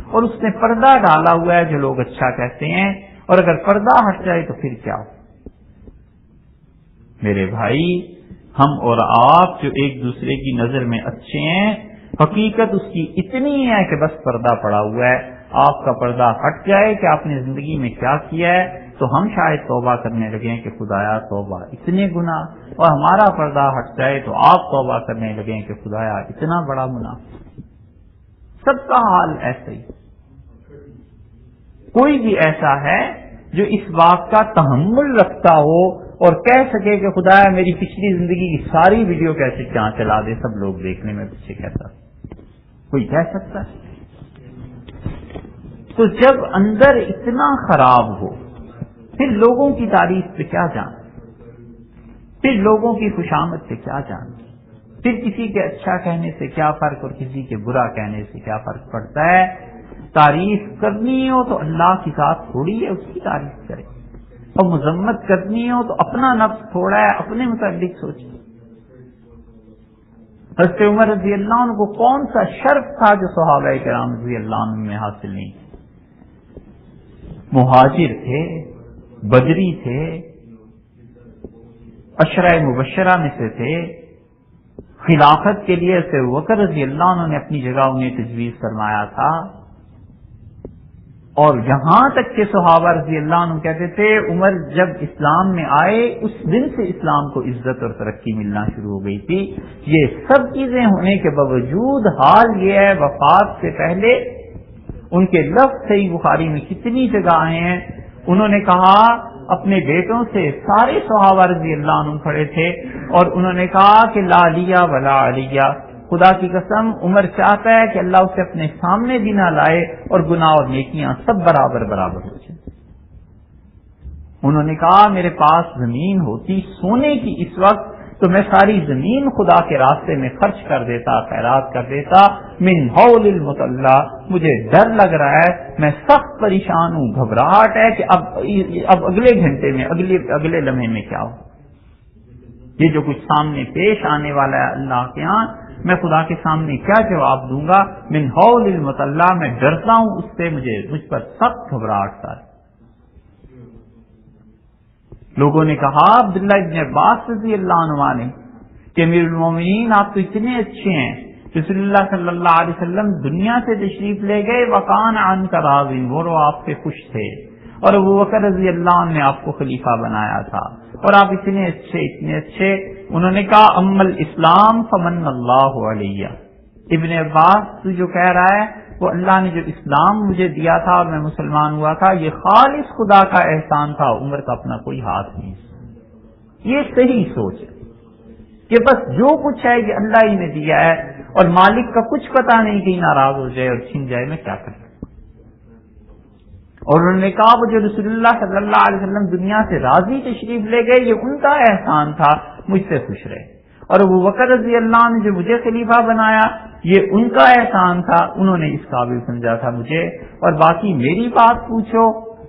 اور اس نے پردہ ڈالا ہوا ہے جو لوگ اچھا کہتے ہیں. اور اگر پردہ ہٹ جائے تو پھر کیا ہو؟ میرے بھائی، ہم اور آپ جو ایک دوسرے کی نظر میں اچھے ہیں، حقیقت اس کی اتنی ہے کہ بس پردہ پڑا ہوا ہے. آپ کا پردہ ہٹ جائے کہ آپ نے زندگی میں کیا کیا ہے تو ہم شاید توبہ کرنے لگیں کہ خدایا توبہ اتنے گناہ، اور ہمارا پردہ ہٹ جائے تو آپ توبہ کرنے لگیں کہ خدایا اتنا بڑا گناہ. سب کا حال ایسا ہی. کوئی بھی ایسا ہے جو اس بات کا تحمل رکھتا ہو اور کہہ سکے کہ خدایا میری پچھلی زندگی کی ساری ویڈیو کیسے کہاں چلا دے، سب لوگ دیکھنے میں پیچھے کہتا؟ کوئی کہہ سکتا ہے؟ تو جب اندر اتنا خراب ہو پھر لوگوں کی تعریف سے کیا جان، پھر لوگوں کی خوشامد سے کیا جان، پھر کسی کے اچھا کہنے سے کیا فرق اور کسی کے برا کہنے سے کیا فرق پڑتا ہے؟ تعریف کرنی ہو تو اللہ کی ذات تھوڑی ہے، اس کی تعریف کرے، اور مذمت کرنی ہو تو اپنا نفس تھوڑا ہے، اپنے متعلق سوچے. حضرت عمر رضی اللہ عنہ کو کون سا شرف تھا جو صحابہ کرام رضی اللہ عنہ میں حاصل نہیں؟ مہاجر تھے، بدری تھے، عشرہ مبشرہ میں سے تھے. خلافت کے لیے سے ابوبکر رضی اللہ عنہ نے اپنی جگہ انہیں تجویز فرمایا تھا. اور یہاں تک کہ صحابہ رضی اللہ عنہ کہتے تھے عمر جب اسلام میں آئے اس دن سے اسلام کو عزت اور ترقی ملنا شروع ہو گئی تھی. یہ سب چیزیں ہونے کے باوجود حال یہ ہے وفات سے پہلے ان کے لفظ صحیح بخاری میں کتنی جگہ آئے ہیں. انہوں نے کہا اپنے بیٹوں سے، سارے صحابہ رضی اللہ عنہ کھڑے تھے، اور انہوں نے کہا کہ لا علیہ ولا علیہ، خدا کی قسم عمر چاہتا ہے کہ اللہ اسے اپنے سامنے بھی نہ لائے اور گناہ اور نیکیاں سب برابر برابر ہو جائیں. انہوں نے کہا میرے پاس زمین ہوتی سونے کی اس وقت تو میں ساری زمین خدا کے راستے میں خرچ کر دیتا، خیرات کر دیتا. من ہول المطلع، مجھے ڈر لگ رہا ہے، میں سخت پریشان ہوں، گھبراہٹ ہے کہ اب اگلے گھنٹے میں اگلے لمحے میں کیا ہو. یہ جو کچھ سامنے پیش آنے والا ہے اللہ کے ہاں، میں خدا کے سامنے کیا جواب دوں گا؟ من ہول المطلع، میں ڈرتا ہوں اس سے، مجھ پر سخت گھبراہٹ تھا. لوگوں نے کہا عبداللہ ابن عباس رضی اللہ عنہ نے کہ امیر المومنین آپ تو اتنے اچھے ہیں، رسول اللہ صلی اللہ علیہ وسلم دنیا سے تشریف لے گئے، وکان عنک راض، وہ آپ سے خوش تھے، اور ابوبکر رضی اللہ عنہ نے آپ کو خلیفہ بنایا تھا، اور آپ اتنے اچھے. انہوں نے کہا اما الاسلام فمن اللہ علیہ. ابن عباس تو جو کہہ رہا ہے وہ اللہ نے جو اسلام مجھے دیا تھا اور میں مسلمان ہوا تھا، یہ خالص خدا کا احسان تھا، عمر کا اپنا کوئی ہاتھ نہیں. یہ صحیح سوچ ہے کہ بس جو کچھ ہے یہ اللہ ہی نے دیا ہے، اور مالک کا کچھ پتہ نہیں کہ ناراض ہو جائے اور چھن جائے، میں کیا کروں. اور انہوں نے کہا وہ جو رسول اللہ صلی اللہ علیہ وسلم دنیا سے راضی تشریف لے گئے یہ ان کا احسان تھا، مجھ سے خوش رہے. اور ابوبکر رضی اللہ عنہ جو مجھے خلیفہ بنایا یہ ان کا احسان تھا، انہوں نے اس قابل سمجھا تھا مجھے. اور باقی میری بات پوچھو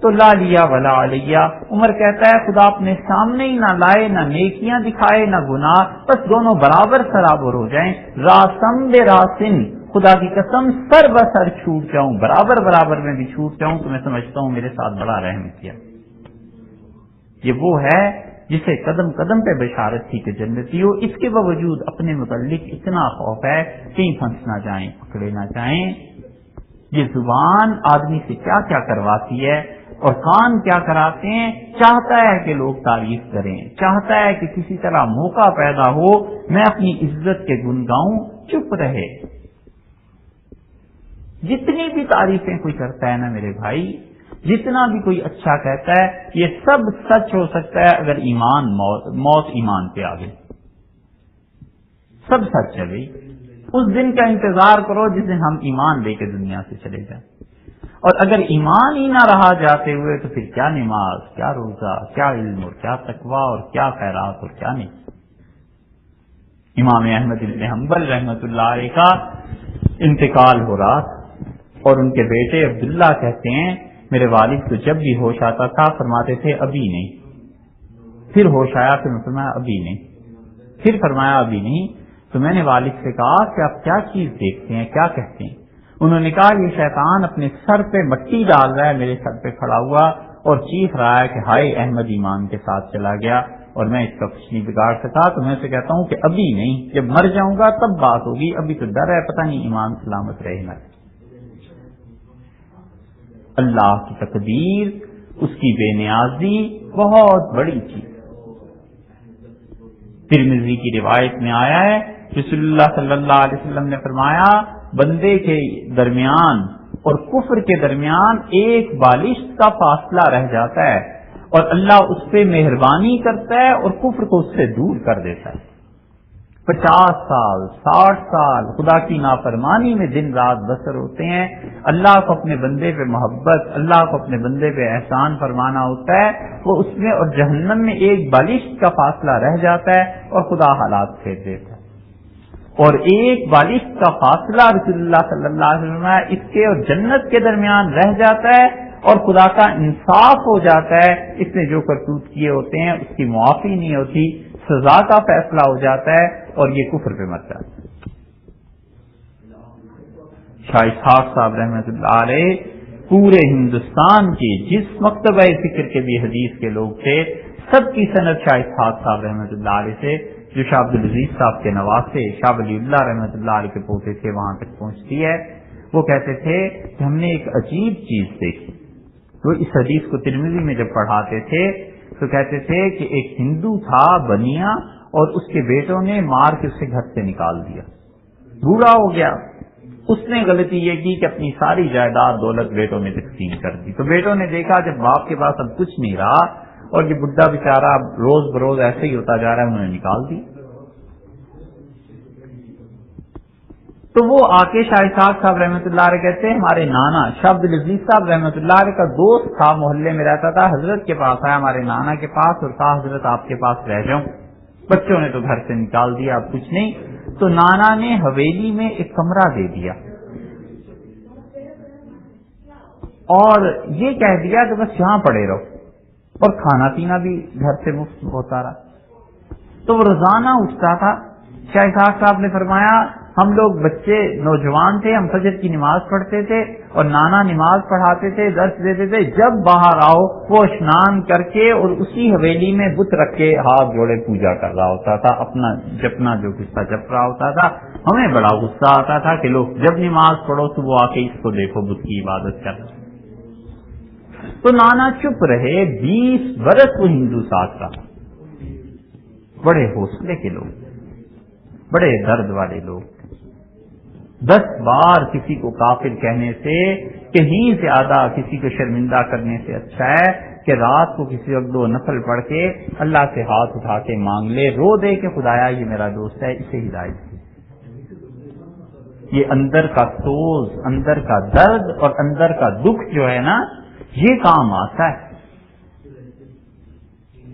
تو لا لیا ولا علیہ، عمر کہتا ہے خدا اپنے سامنے ہی نہ لائے، نہ نیکیاں دکھائے نہ گناہ، بس دونوں برابر سرابر ہو جائیں، راسم بے راسن، خدا کی قسم سر بسر چھوٹ جاؤں، برابر برابر میں بھی چھوٹ جاؤں تو میں سمجھتا ہوں میرے ساتھ بڑا رحم کیا۔ یہ وہ ہے جسے قدم قدم پہ بشارت تھی کہ جنتی ہو، اس کے باوجود اپنے متعلق اتنا خوف ہے کہیں پھنس نہ جائیں، پکڑے نہ جائیں۔ یہ زبان آدمی سے کیا کیا کرواتی ہے اور کان کیا کراتے ہیں، چاہتا ہے کہ لوگ تعریف کریں، چاہتا ہے کہ کسی طرح موقع پیدا ہو میں اپنی عزت کے گن گاؤں، چپ رہے۔ جتنی بھی تعریفیں کوئی کرتا ہے نا میرے بھائی، جتنا بھی کوئی اچھا کہتا ہے، یہ سب سچ ہو سکتا ہے اگر ایمان موت ایمان پہ آ گئی، سب سچ ہے بھائی۔ اس دن کا انتظار کرو جس دن ہم ایمان لے کے دنیا سے چلے جائیں، اور اگر ایمان ہی نہ رہا جاتے ہوئے تو پھر کیا نماز، کیا روزہ، کیا علم اور کیا تقویٰ اور کیا خیرات اور کیا نہیں۔ امام احمد بن حنبل رحمۃ اللہ علیہ کا انتقال ہو رہا اور ان کے بیٹے عبداللہ کہتے ہیں میرے والد کو جب بھی ہوش آتا تھا فرماتے تھے ابھی نہیں، پھر ہوش آیا پھر فرمایا ابھی نہیں، پھر فرمایا ابھی نہیں، تو میں نے والد سے کہا کہ آپ کیا چیز دیکھتے ہیں، کیا کہتے ہیں؟ انہوں نے کہا یہ شیطان اپنے سر پہ مٹی ڈال رہا ہے، میرے سر پہ کھڑا ہوا اور چیخ رہا ہے کہ ہائے احمد ایمان کے ساتھ چلا گیا اور میں اس کا کچھ نہیں بگاڑ سکا۔ تو میں سے کہتا ہوں کہ ابھی نہیں، جب مر جاؤں گا تب بات ہوگی، ابھی تو ڈر ہے پتہ نہیں ایمان سلامت رہے نہ۔ اللہ کی تقدیر، اس کی بے نیازی بہت بڑی چیز۔ ترمذی کی روایت میں آیا ہے رسول اللہ صلی اللہ علیہ وسلم نے فرمایا بندے کے درمیان اور کفر کے درمیان ایک بالشت کا فاصلہ رہ جاتا ہے اور اللہ اس پہ مہربانی کرتا ہے اور کفر کو اس سے دور کر دیتا ہے۔ 50 سال 60 سال خدا کی نافرمانی میں دن رات بسر ہوتے ہیں، اللہ کو اپنے بندے پہ محبت، اللہ کو اپنے بندے پہ احسان فرمانا ہوتا ہے، وہ اس میں اور جہنم میں ایک بالشت کا فاصلہ رہ جاتا ہے اور خدا حالات پھیر دیتا ہے، اور ایک بالشت کا فاصلہ رسول اللہ صلی اللہ علیہ وسلم اس کے اور جنت کے درمیان رہ جاتا ہے اور خدا کا انصاف ہو جاتا ہے، اس نے جو کرتوت کیے ہوتے ہیں اس کی معافی نہیں ہوتی، سزا کا فیصلہ ہو جاتا ہے اور یہ کفر پہ مر جاتا ہے۔ شاہ اسحاق صاحب رحمۃ اللہ علیہ پورے ہندوستان کے جس مکتبہ فکر کے بھی حدیث کے لوگ تھے سب کی سند شاہ اسحاق صاحب رحمۃ اللہ علیہ سے، جو شاہ عبدالعزیز صاحب کے نواسے شاہ ولی اللہ رحمۃ اللہ علیہ کے پوتے تھے، وہاں تک پہنچتی ہے۔ وہ کہتے تھے کہ ہم نے ایک عجیب چیز دیکھی، وہ اس حدیث کو ترمذی میں جب پڑھاتے تھے تو کہتے تھے کہ ایک ہندو تھا بنیا اور اس کے بیٹوں نے مار کے اسے گھر سے نکال دیا، بوڑھا ہو گیا، اس نے غلطی یہ کی کہ اپنی ساری جائیداد دولت بیٹوں میں تقسیم کر دی، تو بیٹوں نے دیکھا جب باپ کے پاس اب کچھ نہیں رہا اور یہ بڈھا بیچارہ روز بروز ایسے ہی ہوتا جا رہا ہے، انہوں نے نکال دی۔ تو وہ آ کے شاہ اسحاق صاحب رحمۃ اللہ علیہ کہتے ہیں ہمارے نانا شاہ عبدالعزیز صاحب رحمۃ اللہ علیہ کا دوست تھا، محلے میں رہتا تھا، حضرت کے پاس آیا ہمارے نانا کے پاس اور کہا حضرت آپ کے پاس رہ جاؤں، بچوں نے تو گھر سے نکال دیا، اب کچھ نہیں، تو نانا نے حویلی میں ایک کمرہ دے دیا اور یہ کہہ دیا کہ بس یہاں پڑے رہو اور کھانا پینا بھی گھر سے مفت ہوتا رہا۔ تو وہ روزانہ اٹھتا تھا، شاہ اسحاق صاحب نے فرمایا ہم لوگ بچے نوجوان تھے، ہم فجر کی نماز پڑھتے تھے اور نانا نماز پڑھاتے تھے، درس دیتے تھے، جب باہر آؤ وہ اسنان کر کے اور اسی حویلی میں بت رکھ کے ہاتھ جوڑے پوجا کر رہا ہوتا تھا، اپنا جپنا جو قصہ جپ رہا ہوتا تھا۔ ہمیں بڑا غصہ آتا تھا کہ لوگ جب نماز پڑھو تو وہ آ کے اس کو دیکھو بت کی عبادت کر رہے۔ تو نانا چپ رہے، 20 برس وہ ہندو ساتھ رہا، بڑے حوصلے کے لوگ، بڑے درد والے لوگ، 10 بار کسی کو کافر کہنے سے کہیں زیادہ کسی کو شرمندہ کرنے سے اچھا ہے کہ رات کو کسی وقت 2 نفل پڑھ کے اللہ سے ہاتھ اٹھا کے مانگ لے، رو دے کہ خدایا یہ میرا دوست ہے، اسے ہدایت دے۔ یہ اندر کا سوز، اندر کا درد اور اندر کا دکھ جو ہے نا، یہ کام آتا ہے۔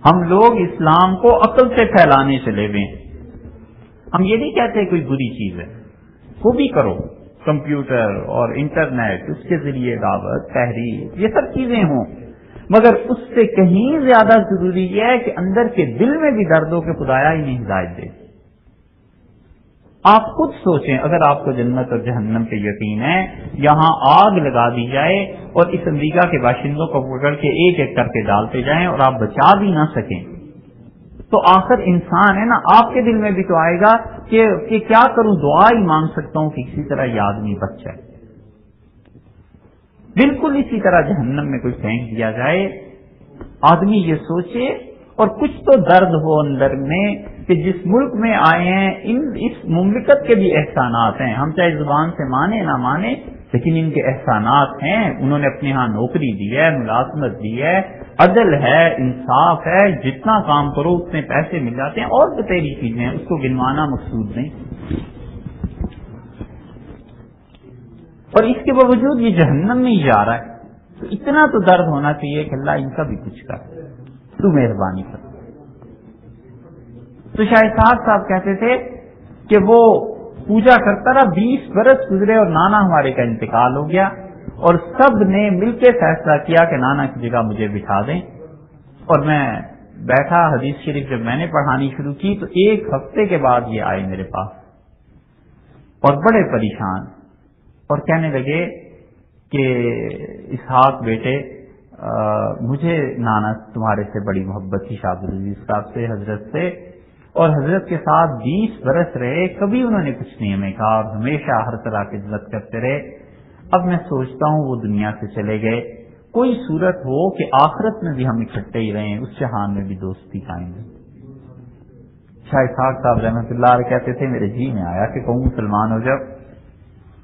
ہم لوگ اسلام کو عقل سے پھیلانے چلے ہوئے ہیں، ہم یہ نہیں کہتے کوئی بری چیز ہے، وہ بھی کرو، کمپیوٹر اور انٹرنیٹ اس کے ذریعے دعوت تحریر یہ سب چیزیں ہوں، مگر اس سے کہیں زیادہ ضروری یہ ہے کہ اندر کے دل میں بھی درد ہو کہ خدایا انہیں ہدایت دے. آپ خود سوچیں، اگر آپ کو جنت اور جہنم پہ یقین ہے، یہاں آگ لگا دی جائے اور اس امریکہ کے باشندوں کو پکڑ کے ایک ایک کر کے ڈالتے جائیں اور آپ بچا بھی نہ سکیں، تو آخر انسان ہے نا، آپ کے دل میں بھی تو آئے گا کہ کیا کروں، دعا ہی مانگ سکتا ہوں کہ کسی طرح یہ آدمی بچ جائے. بالکل اسی طرح جہنم میں کوئی پھینک دیا جائے، آدمی یہ سوچے اور کچھ تو درد ہو اندر میں کہ جس ملک میں آئے ہیں اس مملکت کے بھی احسانات ہیں، ہم چاہے زبان سے مانے نہ مانے لیکن ان کے احسانات ہیں. انہوں نے اپنے ہاں نوکری دی ہے، ملازمت دی ہے، عدل ہے، انصاف ہے، جتنا کام کرو اتنے پیسے مل جاتے ہیں، اور بتیری چیزیں ہیں، اس کو گنوانا مقصود نہیں. اور اس کے باوجود یہ جہنم میں ہی جا رہا ہے، تو اتنا تو درد ہونا چاہیے کہ اللہ ان کا بھی کچھ کر، تو مہربانی کر. تو شاہ صاحب کہتے تھے کہ وہ پوجا کرتا رہا، 20 برس گزرے اور نانا ہمارے کا انتقال ہو گیا، اور سب نے مل کے فیصلہ کیا کہ نانا کی جگہ مجھے بٹھا دیں. اور میں بیٹھا، حدیث شریف جب میں نے پڑھانی شروع کی تو 1 ہفتے کے بعد یہ آئے میرے پاس اور بڑے پریشان، اور کہنے لگے کہ اسحاق بیٹے، مجھے نانا تمہارے سے بڑی محبت تھی، شاہ عبدالعزیز صاحب سے، حضرت سے، اور حضرت کے ساتھ 20 برس رہے، کبھی انہوں نے کچھ نہیں ہمیں کہا اور ہمیشہ ہر طرح کی عزت کرتے رہے. اب میں سوچتا ہوں وہ دنیا سے چلے گئے، کوئی صورت ہو کہ آخرت میں بھی ہم اکٹھے ہی رہیں، اس جہان میں بھی دوستی قائم ہے. شاہ اسحاق صاحب رحمۃ اللہ علیہ کہتے تھے میرے جی میں آیا کہ کہوں مسلمان ہو جاؤ،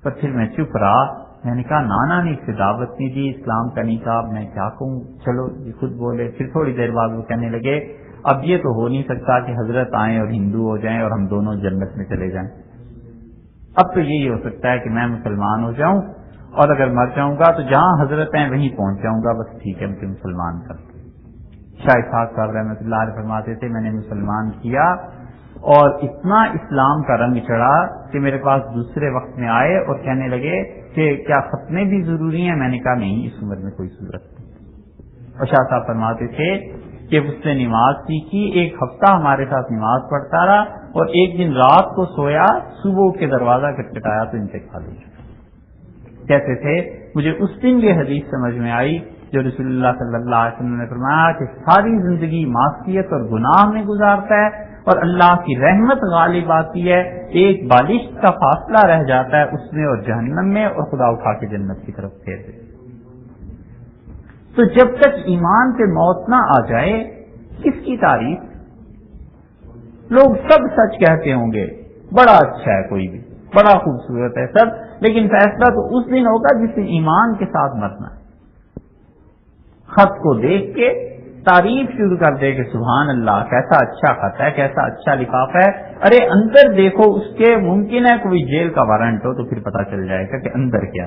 پر پھر میں چپ رہا. میں نے کہا نانا نے اس سے دعوت نہیں دی، اسلام کا نہیں کہا، میں کیا کہوں، چلو یہ خود بولے. پھر تھوڑی دیر بعد وہ کہنے لگے اب یہ تو ہو نہیں سکتا کہ حضرت آئیں اور ہندو ہو جائیں اور ہم دونوں جنت میں چلے جائیں. اب تو یہی ہو سکتا ہے کہ میں مسلمان ہو جاؤں اور اگر مر جاؤں گا تو جہاں حضرت ہیں وہیں پہنچ جاؤں گا، بس ٹھیک ہے مجھے مسلمان کر. شاہ اسحاق صاحب رحمۃ اللہ علیہ فرماتے تھے میں نے مسلمان کیا اور اتنا اسلام کا رنگ چڑھا کہ میرے پاس دوسرے وقت میں آئے اور کہنے لگے کہ کیا ختمیں بھی ضروری ہیں؟ میں نے کہا نہیں، اس عمر میں کوئی ضرورت نہیں. اور شاہ صاحب فرماتے تھے کہ اس نے نماز سیکھی، 1 ہفتہ ہمارے ساتھ نماز پڑھتا رہا، اور ایک دن رات کو سویا، صبح اٹھ کے دروازہ کٹکھٹایا تو انتقال ہو گیا. کہتے تھے مجھے اس دن یہ حدیث سمجھ میں آئی جو رسول اللہ صلی اللہ علیہ وسلم نے فرمایا کہ ساری زندگی معصیت اور گناہ میں گزارتا ہے اور اللہ کی رحمت غالب آتی ہے، ایک بالشت کا فاصلہ رہ جاتا ہے اس میں اور جہنم میں، اور خدا اٹھا کے جنت کی طرف پھیر دے. تو جب تک ایمان پہ موت نہ آ جائے کس کی تعریف؟ لوگ سب سچ کہتے ہوں گے، بڑا اچھا ہے کوئی بھی، بڑا خوبصورت ہے سب، لیکن فیصلہ تو اس دن ہوگا جس دن ایمان کے ساتھ مرنا ہے. خط کو دیکھ کے تعریف شروع کر دے کہ سبحان اللہ کیسا اچھا خط ہے، کیسا اچھا لفافہ ہے. ارے اندر دیکھو اس کے، ممکن ہے کوئی جیل کا وارنٹ ہو تو پھر پتا چل جائے گا کہ اندر کیا.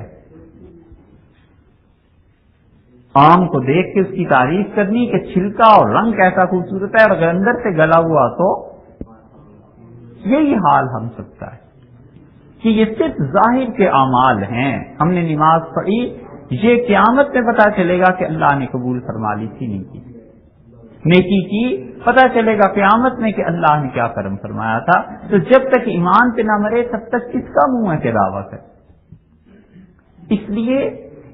آم کو دیکھ کے اس کی تعریف کرنی کہ چھلکا اور رنگ کیسا خوبصورت ہے، اور اگر اندر سے گلا ہوا تو یہی حال ہم سب کا ہے کہ یہ صرف ظاہر کے اعمال ہیں. ہم نے نماز پڑھی، یہ قیامت میں پتا چلے گا کہ اللہ نے قبول فرما لی تھی نہیں کی. نیکی کی، پتا چلے گا قیامت میں کہ اللہ نے کیا کرم فرمایا تھا. تو جب تک ایمان پہ نہ مرے تب تک کس کا منہ ہے کہ دعوت ہے. اس لیے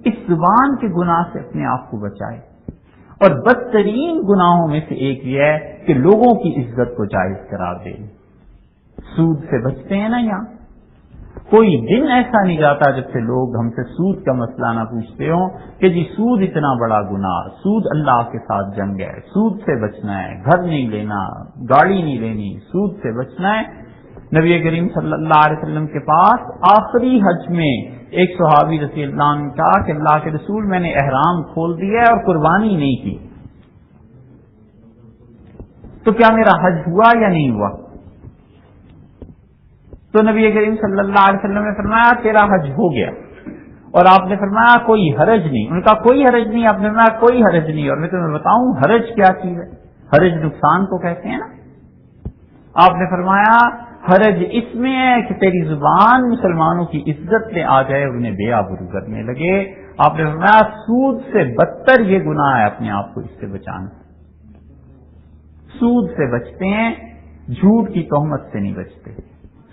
اس زبان کے گناہ سے اپنے آپ کو بچائے. اور بدترین گناہوں میں سے ایک یہ ہے کہ لوگوں کی عزت کو جائز قرار دے. سود سے بچتے ہیں نا، یہاں کوئی دن ایسا نہیں جاتا جب سے لوگ ہم سے سود کا مسئلہ نہ پوچھتے ہوں کہ جی سود اتنا بڑا گناہ، سود اللہ کے ساتھ جنگ ہے، سود سے بچنا ہے، گھر نہیں لینا، گاڑی نہیں لینی، سود سے بچنا ہے. نبی کریم صلی اللہ علیہ وسلم کے پاس آخری حج میں ایک صحابی رضی اللہ عنہ کہا کہ اللہ کے رسول میں نے احرام کھول دیا ہے اور قربانی نہیں کی، تو کیا میرا حج ہوا یا نہیں ہوا؟ تو نبی کریم صلی اللہ علیہ وسلم نے فرمایا تیرا حج ہو گیا. اور آپ نے فرمایا کوئی حرج نہیں. ان کا کوئی حرج نہیں، آپ نے فرمایا کوئی حرج نہیں. اور میں تمہیں بتاؤں حرج کیا چیز ہے؟ حرج نقصان کو کہتے ہیں نا. آپ نے فرمایا حرج اس میں ہے کہ تیری زبان مسلمانوں کی عزت میں آ جائے، انہیں بے آبرو کرنے لگے. آپ نے فرمایا سود سے بدتر یہ گناہ ہے اپنے آپ کو اس سے بچانا. سود سے بچتے ہیں، جھوٹ کی تہمت سے نہیں بچتے.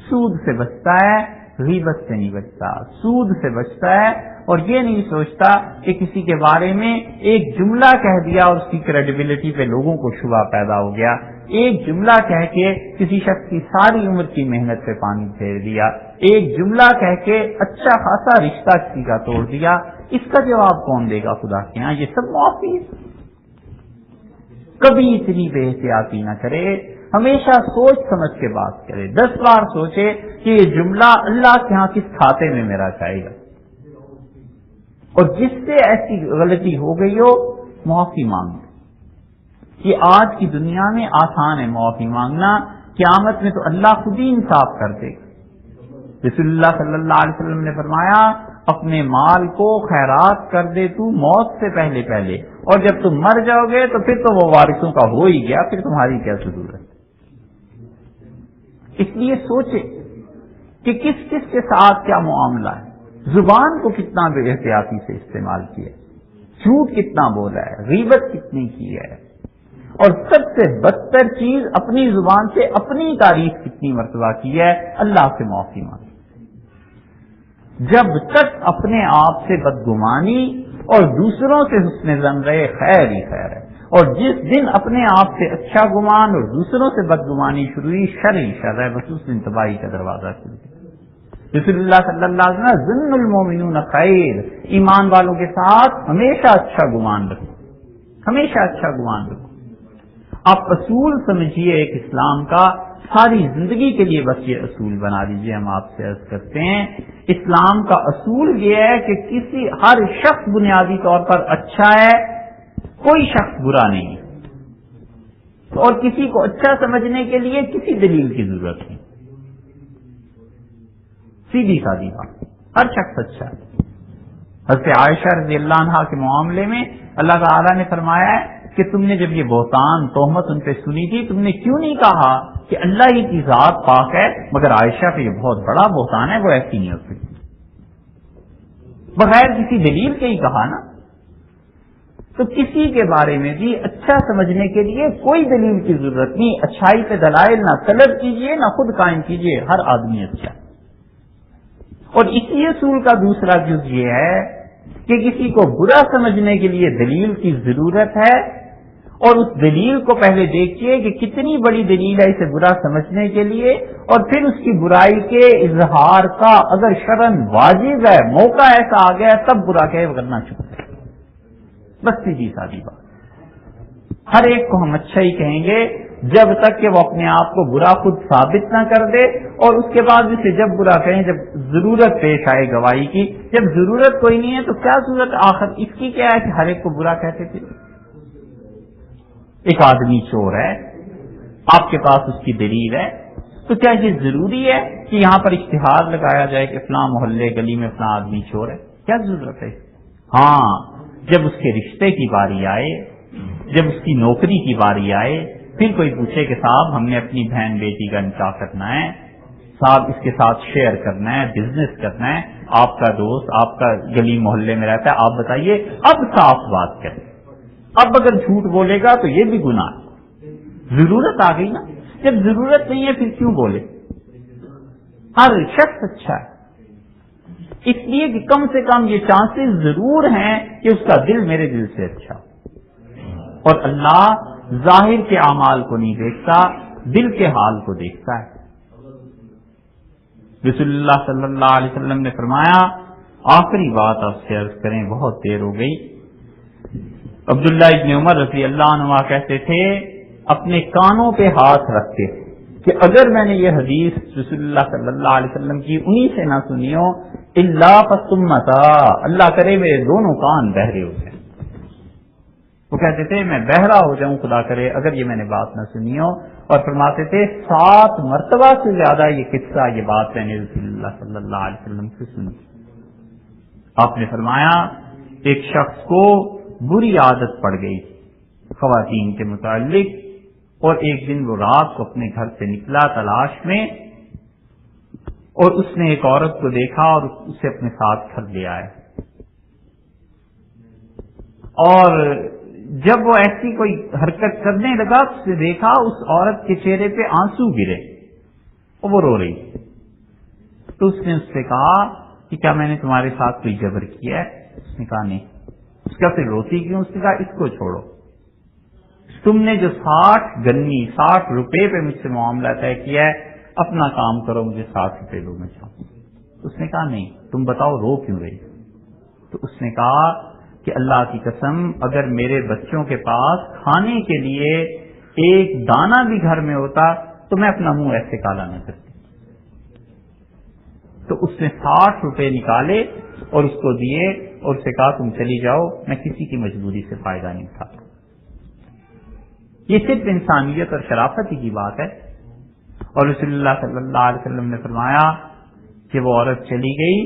سود سے بچتا ہے، غیبت سے نہیں بچتا. سود سے بچتا ہے اور یہ نہیں سوچتا کہ کسی کے بارے میں ایک جملہ کہہ دیا اور اس کی کریڈیبلٹی پہ لوگوں کو شبہ پیدا ہو گیا. ایک جملہ کہہ کے کسی شخص کی ساری عمر کی محنت پہ پانی پھیر دیا. ایک جملہ کہہ کے اچھا خاصا رشتہ کسی کا توڑ دیا. اس کا جواب کون دے گا خدا کے ہاں؟ یہ سب معافی. کبھی اتنی بے احتیاطی نہ کرے، ہمیشہ سوچ سمجھ کے بات کرے. 10 بار سوچے کہ یہ جملہ اللہ کے ہاں کس کھاتے میں میرا جائے گا. اور جس سے ایسی غلطی ہو گئی ہو معافی مانگ. یہ آج کی دنیا میں آسان ہے معافی مانگنا، قیامت میں تو اللہ خود ہی انصاف کر دے گا. رسول اللہ صلی اللہ علیہ وسلم نے فرمایا اپنے مال کو خیرات کر دے تو موت سے پہلے پہلے، اور جب تم مر جاؤ گے تو پھر تو وہ وارثوں کا ہو ہی گیا، پھر تمہاری کیا ضرورت. اس لیے سوچے کہ کس کس کے ساتھ کیا معاملہ ہے. زبان کو کتنا بے احتیاطی سے استعمال کیا، جھوٹ کتنا بولا ہے، غیبت کتنی کی ہے، اور سب سے بدتر چیز اپنی زبان سے اپنی تعریف کتنی مرتبہ کی ہے. اللہ سے معافی مانگے. جب تک اپنے آپ سے بدگمانی اور دوسروں سے حسن ظن رہے خیر ہی خیر ہے، اور جس دن اپنے آپ سے اچھا گمان اور دوسروں سے بدگمانی شروع ہوئی شر ہی شر ہے، بس اس دن تباہی کا دروازہ کھل گیا. رسول اللہ صلی اللہ علیہ وسلم ظن المومنون خیر، ایمان والوں کے ساتھ ہمیشہ اچھا گمان رکھو، ہمیشہ اچھا گمان رکھو. آپ اصول سمجھیے ایک اسلام کا، ساری زندگی کے لیے بس یہ اصول بنا لیجیے. ہم آپ سے عرض کرتے ہیں اسلام کا اصول یہ ہے کہ ہر شخص بنیادی طور پر اچھا ہے، کوئی شخص برا نہیں ہے، اور کسی کو اچھا سمجھنے کے لیے کسی دلیل کی ضرورت نہیں. سیدھی سادی بات، ہر شخص اچھا ہے. حضرت عائشہ رضی اللہ عنہا کے معاملے میں اللہ تعالیٰ نے فرمایا ہے کہ تم نے جب یہ بہتان تہمت ان پہ سنی تھی، تم نے کیوں نہیں کہا کہ اللہ ہی کی ذات پاک ہے، مگر عائشہ پہ یہ بہت بڑا بہتان ہے، وہ ایسی نہیں ہو سکتی. بغیر کسی دلیل کے ہی کہا نا. تو کسی کے بارے میں بھی اچھا سمجھنے کے لیے کوئی دلیل کی ضرورت نہیں. اچھائی پہ دلائل نہ طلب کیجیے نہ خود قائم کیجیے، ہر آدمی اچھا. اور اسی اصول کا دوسرا جز یہ ہے کہ کسی کو برا سمجھنے کے لیے دلیل کی ضرورت ہے، اور اس دلیل کو پہلے دیکھیے کہ کتنی بڑی دلیل ہے اسے برا سمجھنے کے لیے، اور پھر اس کی برائی کے اظہار کا اگر شرعاً واجب ہے، موقع ایسا آ گیا تب برا کہے، ورنہ چھپ. بس سیدھی سادی بات. ہر ایک کو ہم اچھا ہی کہیں گے جب تک کہ وہ اپنے آپ کو برا خود ثابت نہ کر دے، اور اس کے بعد اسے جب برا کہیں جب ضرورت پیش آئے گواہی کی. جب ضرورت کوئی نہیں ہے تو کیا ضرورت آخر اس کی کیا ہے کہ ہر ایک کو برا کہتے تھے. ایک آدمی چور ہے، آپ کے پاس اس کی دلیل ہے، تو کیا یہ ضروری ہے کہ یہاں پر اشتہار لگایا جائے کہ فلاں محلے گلی میں فلاں آدمی چور ہے؟ کیا ضرورت ہے؟ ہاں، جب اس کے رشتے کی باری آئے، جب اس کی نوکری کی باری آئے، پھر کوئی پوچھے کہ صاحب ہم نے اپنی بہن بیٹی کا نکاح کرنا ہے، صاحب اس کے ساتھ شیئر کرنا ہے، بزنس کرنا ہے، آپ کا دوست آپ کا گلی محلے میں رہتا ہے، آپ بتائیے. اب صاف بات کریں. اب اگر جھوٹ بولے گا تو یہ بھی گناہ ہے. ضرورت آ گئی نا. جب ضرورت نہیں ہے پھر کیوں بولے؟ ہر شخص اچھا ہے، اس لیے کہ کم سے کم یہ چانسز ضرور ہیں کہ اس کا دل میرے دل سے اچھا. اور اللہ ظاہر کے اعمال کو نہیں دیکھتا، دل کے حال کو دیکھتا ہے. رسول اللہ صلی اللہ علیہ وسلم نے فرمایا، آخری بات آپ سے عرض کریں، بہت دیر ہو گئی. عبداللہ ابن عمر رضی اللہ عنہ کہتے تھے اپنے کانوں پہ ہاتھ رکھتے کہ اگر میں نے یہ حدیث رسول اللہ صلی اللہ علیہ وسلم کی انہی سے نہ سنی ہو الا فسمتا، اللہ کرے میرے دونوں کان بہرے ہو جائیں. وہ کہتے تھے میں بہرا ہو جاؤں خدا کرے اگر یہ میں نے بات نہ سنی ہو. اور فرماتے تھے 7 مرتبہ سے زیادہ یہ قصہ، یہ بات میں نے رسول اللہ صلی اللہ علیہ وسلم سے سنی. آپ نے فرمایا ایک شخص کو بری عادت پڑ گئی خواتین کے متعلق، اور ایک دن وہ رات کو اپنے گھر سے نکلا تلاش میں، اور اس نے ایک عورت کو دیکھا اور اسے اپنے ساتھ گھر لے آیا. اور جب وہ ایسی کوئی حرکت کرنے لگا تو اسے دیکھا اس عورت کے چہرے پہ آنسو گرے اور وہ رو رہی تھی. تو اس نے اس سے کہا کہ کیا میں نے تمہارے ساتھ کوئی جبر کیا ہے؟ اس نے کہا نہیں. اس کا پھر روتی کیوں؟ اس نے کہا اس کو چھوڑو، تم نے جو 60 روپے پہ مجھ سے معاملہ طے کیا ہے، اپنا کام کرو، مجھے 60 روپے دو، میں چاہوں. اس نے کہا نہیں، تم بتاؤ رو کیوں رہی؟ تو اس نے کہا کہ اللہ کی قسم اگر میرے بچوں کے پاس کھانے کے لیے ایک دانہ بھی گھر میں ہوتا تو میں اپنا منہ ایسے کالا نہ کرتی. تو اس نے 60 روپے نکالے اور اس کو دیے اور اسے کہا تم چلی جاؤ، میں کسی کی مجبوری سے فائدہ نہیں اٹھاتا. یہ صرف انسانیت اور شرافت کی بات ہے. اور رسول اللہ صلی اللہ علیہ وسلم نے فرمایا کہ وہ عورت چلی گئی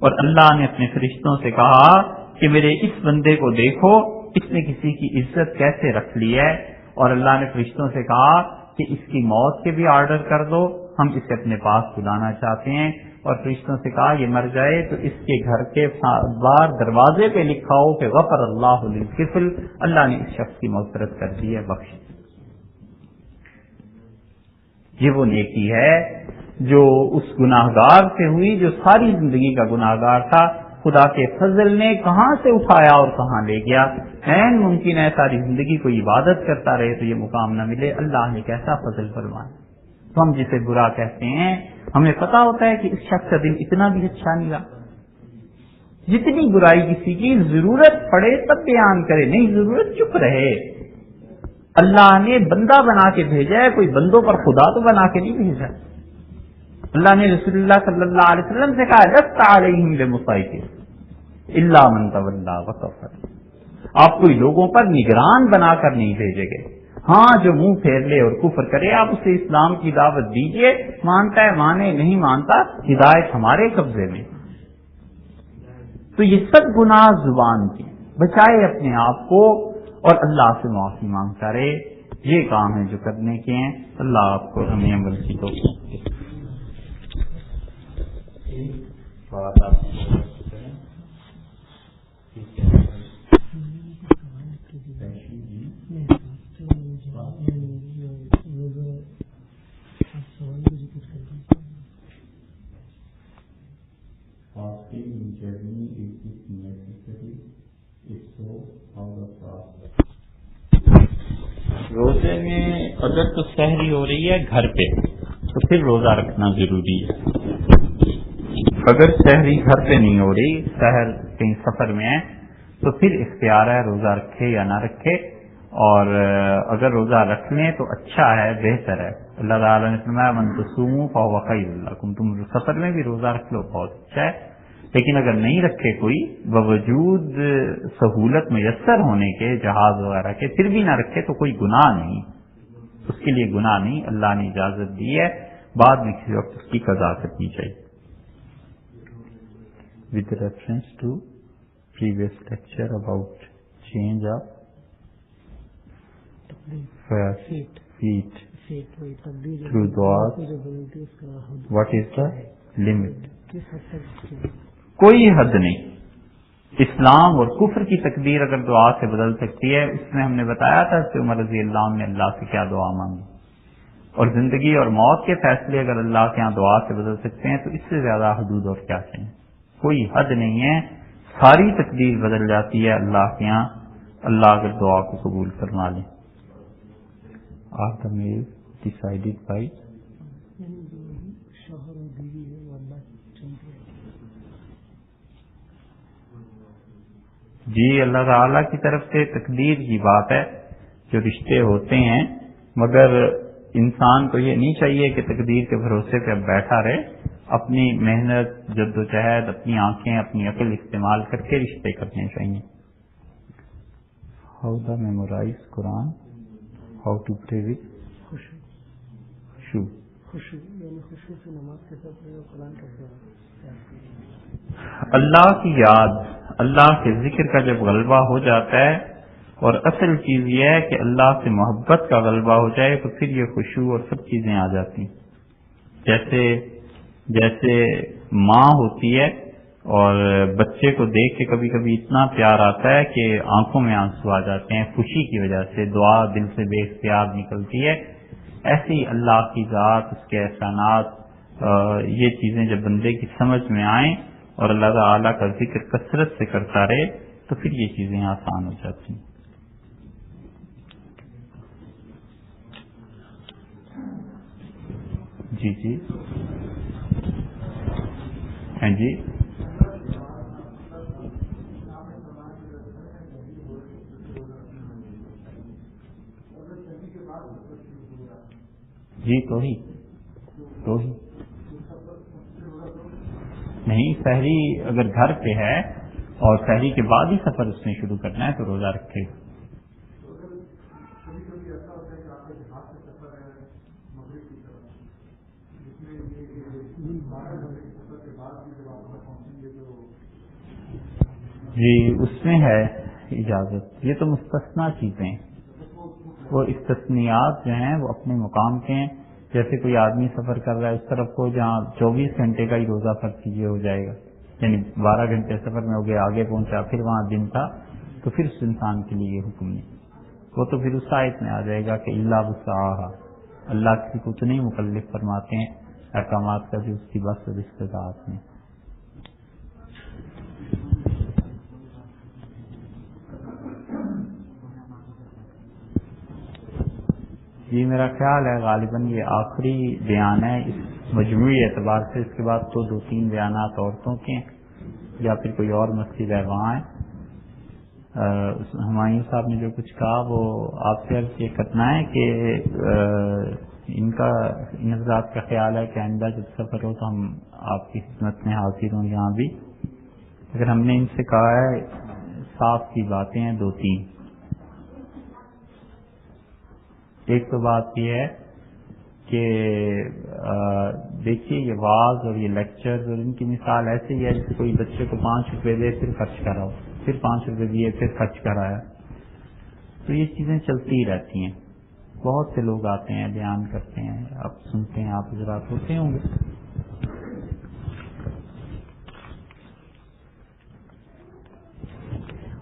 اور اللہ نے اپنے فرشتوں سے کہا کہ میرے اس بندے کو دیکھو، اس نے کسی کی عزت کیسے رکھ لی ہے. اور اللہ نے فرشتوں سے کہا کہ اس کی موت کے بھی آرڈر کر دو، ہم اسے اپنے پاس بلانا چاہتے ہیں. اور فرشتوں سے کہا یہ مر جائے تو اس کے گھر کے باہر دروازے پہ لکھا ہو کہ غفر اللہ للکفل، اللہ نے اس شخص کی مغفرت کر دی ہے، بخش. یہ وہ نیکی ہے جو اس گناہگار سے ہوئی جو ساری زندگی کا گناہگار تھا. خدا کے فضل نے کہاں سے اٹھایا اور کہاں لے گیا. این ممکن ہے ساری زندگی کوئی عبادت کرتا رہے تو یہ مقام نہ ملے. اللہ نے کیسا فضل فرمایا. تو ہم جسے برا کہتے ہیں ہمیں پتا ہوتا ہے کہ اس شخص کا دل اتنا بھی اچھا نہیں رہا. جتنی برائی کسی کی ضرورت پڑے تب بیان کرے، نہیں ضرورت چپ رہے. اللہ نے بندہ بنا کے بھیجا ہے، کوئی بندوں پر خدا تو بنا کے نہیں بھیجا. اللہ نے رسول اللہ صلی اللہ علیہ وسلم سے کہا لست علیہم بمسیطر الا من تولی وکفر. آپ کوئی لوگوں پر نگران بنا کر نہیں بھیجے گئے. ہاں جو منہ پھیر لے اور کفر کرے آپ اسے اسلام کی دعوت دیجئے، مانتا ہے مانے، نہیں مانتا، ہدایت ہمارے قبضے میں. تو یہ سب گناہ زبان کی، بچائے اپنے آپ کو اور اللہ سے معافی مانگتا رہے. یہ کام ہے جو کرنے کے ہیں. اللہ آپ کو ہمیں عمل کی توفیق دے. روزے میں اگر تو سحری ہو رہی ہے گھر پہ تو پھر روزہ رکھنا ضروری ہے. اگر سحری گھر پہ نہیں ہو رہی، سحر کہیں سفر میں ہے، تو پھر اختیار ہے روزہ رکھے یا نہ رکھے. اور اگر روزہ رکھ لیں تو اچھا ہے، بہتر ہے. اللہ تعالیٰ نے فرمایا من تصوموا فہو خیر لکم، تم سفر میں بھی روزہ رکھ لو، بہت اچھا ہے. لیکن اگر نہیں رکھے کوئی باوجود سہولت میسر ہونے کے، جہاز وغیرہ کے، پھر بھی نہ رکھے تو کوئی گناہ نہیں، اس کے لیے گناہ نہیں. اللہ نے اجازت دی ہے، بعد میں کسی وقت اس کی قضا کرنی چاہیے. with reference to previous lecture about change of feet through du'as, what is the limit? کوئی حد نہیں. اسلام اور کفر کی تقدیر اگر دعا سے بدل سکتی ہے، اس میں ہم نے بتایا تھا کہ عمر رضی اللہ عنہ نے اللہ سے کیا دعا مانگی. اور زندگی اور موت کے فیصلے اگر اللہ کے ہاں دعا سے بدل سکتے ہیں تو اس سے زیادہ حدود اور کیا چاہیے. کوئی حد نہیں ہے، ساری تقدیر بدل جاتی ہے اللہ کے ہاں، اللہ اگر دعا کو قبول فرما لیں. Are the male decided by جی اللہ تعالیٰ کی طرف سے تقدیر کی بات ہے. جو رشتے ہوتے ہیں، مگر انسان کو یہ نہیں چاہیے کہ تقدیر کے بھروسے پہ اب بیٹھا رہے. اپنی محنت، جد و جہد، اپنی آنکھیں، اپنی عقل استعمال کر کے رشتے کرنے چاہیے. ہاؤ دا میمورائز قرآن، ہاؤ ٹو پرے وتھ اللہ کی یاد، اللہ کے ذکر کا جب غلبہ ہو جاتا ہے، اور اصل چیز یہ ہے کہ اللہ سے محبت کا غلبہ ہو جائے تو پھر یہ خشوع اور سب چیزیں آ جاتی ہیں. جیسے ماں ہوتی ہے اور بچے کو دیکھ کے کبھی کبھی اتنا پیار آتا ہے کہ آنکھوں میں آنسو آ جاتے ہیں خوشی کی وجہ سے، دعا دل سے بے اختیار نکلتی ہے۔ ایسے ہی اللہ کی ذات، اس کے احسانات، یہ چیزیں جب بندے کی سمجھ میں آئیں اور اللہ تعالیٰ کا ذکر کثرت سے کرتا رہے تو پھر یہ چیزیں آسان ہو جاتی ہیں۔ جی جی ہاں جی جی تو ہی نہیں، سحری اگر گھر پہ ہے اور سحری کے بعد ہی سفر اس نے شروع کرنا ہے تو روزہ رکھے۔ جی اس میں ہے اجازت، یہ تو مستثنا چیزیں، وہ استثنیات جو ہیں وہ اپنے مقام کے ہیں۔ جیسے کوئی آدمی سفر کر رہا ہے اس طرف کو جہاں 24 گھنٹے کا ہی روزہ فرض کیجیے ہو جائے گا، یعنی 12 گھنٹے سفر میں ہو گیا، آگے پہنچا پھر وہاں دن تھا، تو پھر اس انسان کے لیے یہ حکم نہیں، وہ تو پھر اس آیت میں آ جائے گا کہ اللہ وسعہا، اللہ کسی کو تو نہیں مکلف فرماتے ہیں احکامات کا جو اس کی بس اور استطاعت میں۔ جی میرا خیال ہے غالباً یہ آخری بیان ہے اس مجموعی اعتبار سے، اس کے بعد تو 2-3 بیانات عورتوں کے یا پھر کوئی اور مسجد ہے وہاں ہے۔ ہمایوں صاحب نے جو کچھ کہا وہ آپ سے عرض یہ کرنا ہے کہ ان حضرات کا خیال ہے کہ آئندہ جب سفر ہو تو ہم آپ کی خدمت میں حاضر ہوں یہاں بھی۔ اگر ہم نے ان سے کہا ہے صاف سی باتیں ہیں 2-3، ایک تو بات یہ ہے کہ دیکھیے یہ واعظ اور یہ لیکچر اور ان کی مثال ایسے ہی ہے جیسے کوئی بچے کو 5 روپے دے پھر خرچ کراؤ، پھر 5 روپے دیے پھر خرچ کرایا، تو یہ چیزیں چلتی ہی رہتی ہیں۔ بہت سے لوگ آتے ہیں بیان کرتے ہیں، آپ سنتے ہیں، آپ حضرات ہوتے ہوں گے۔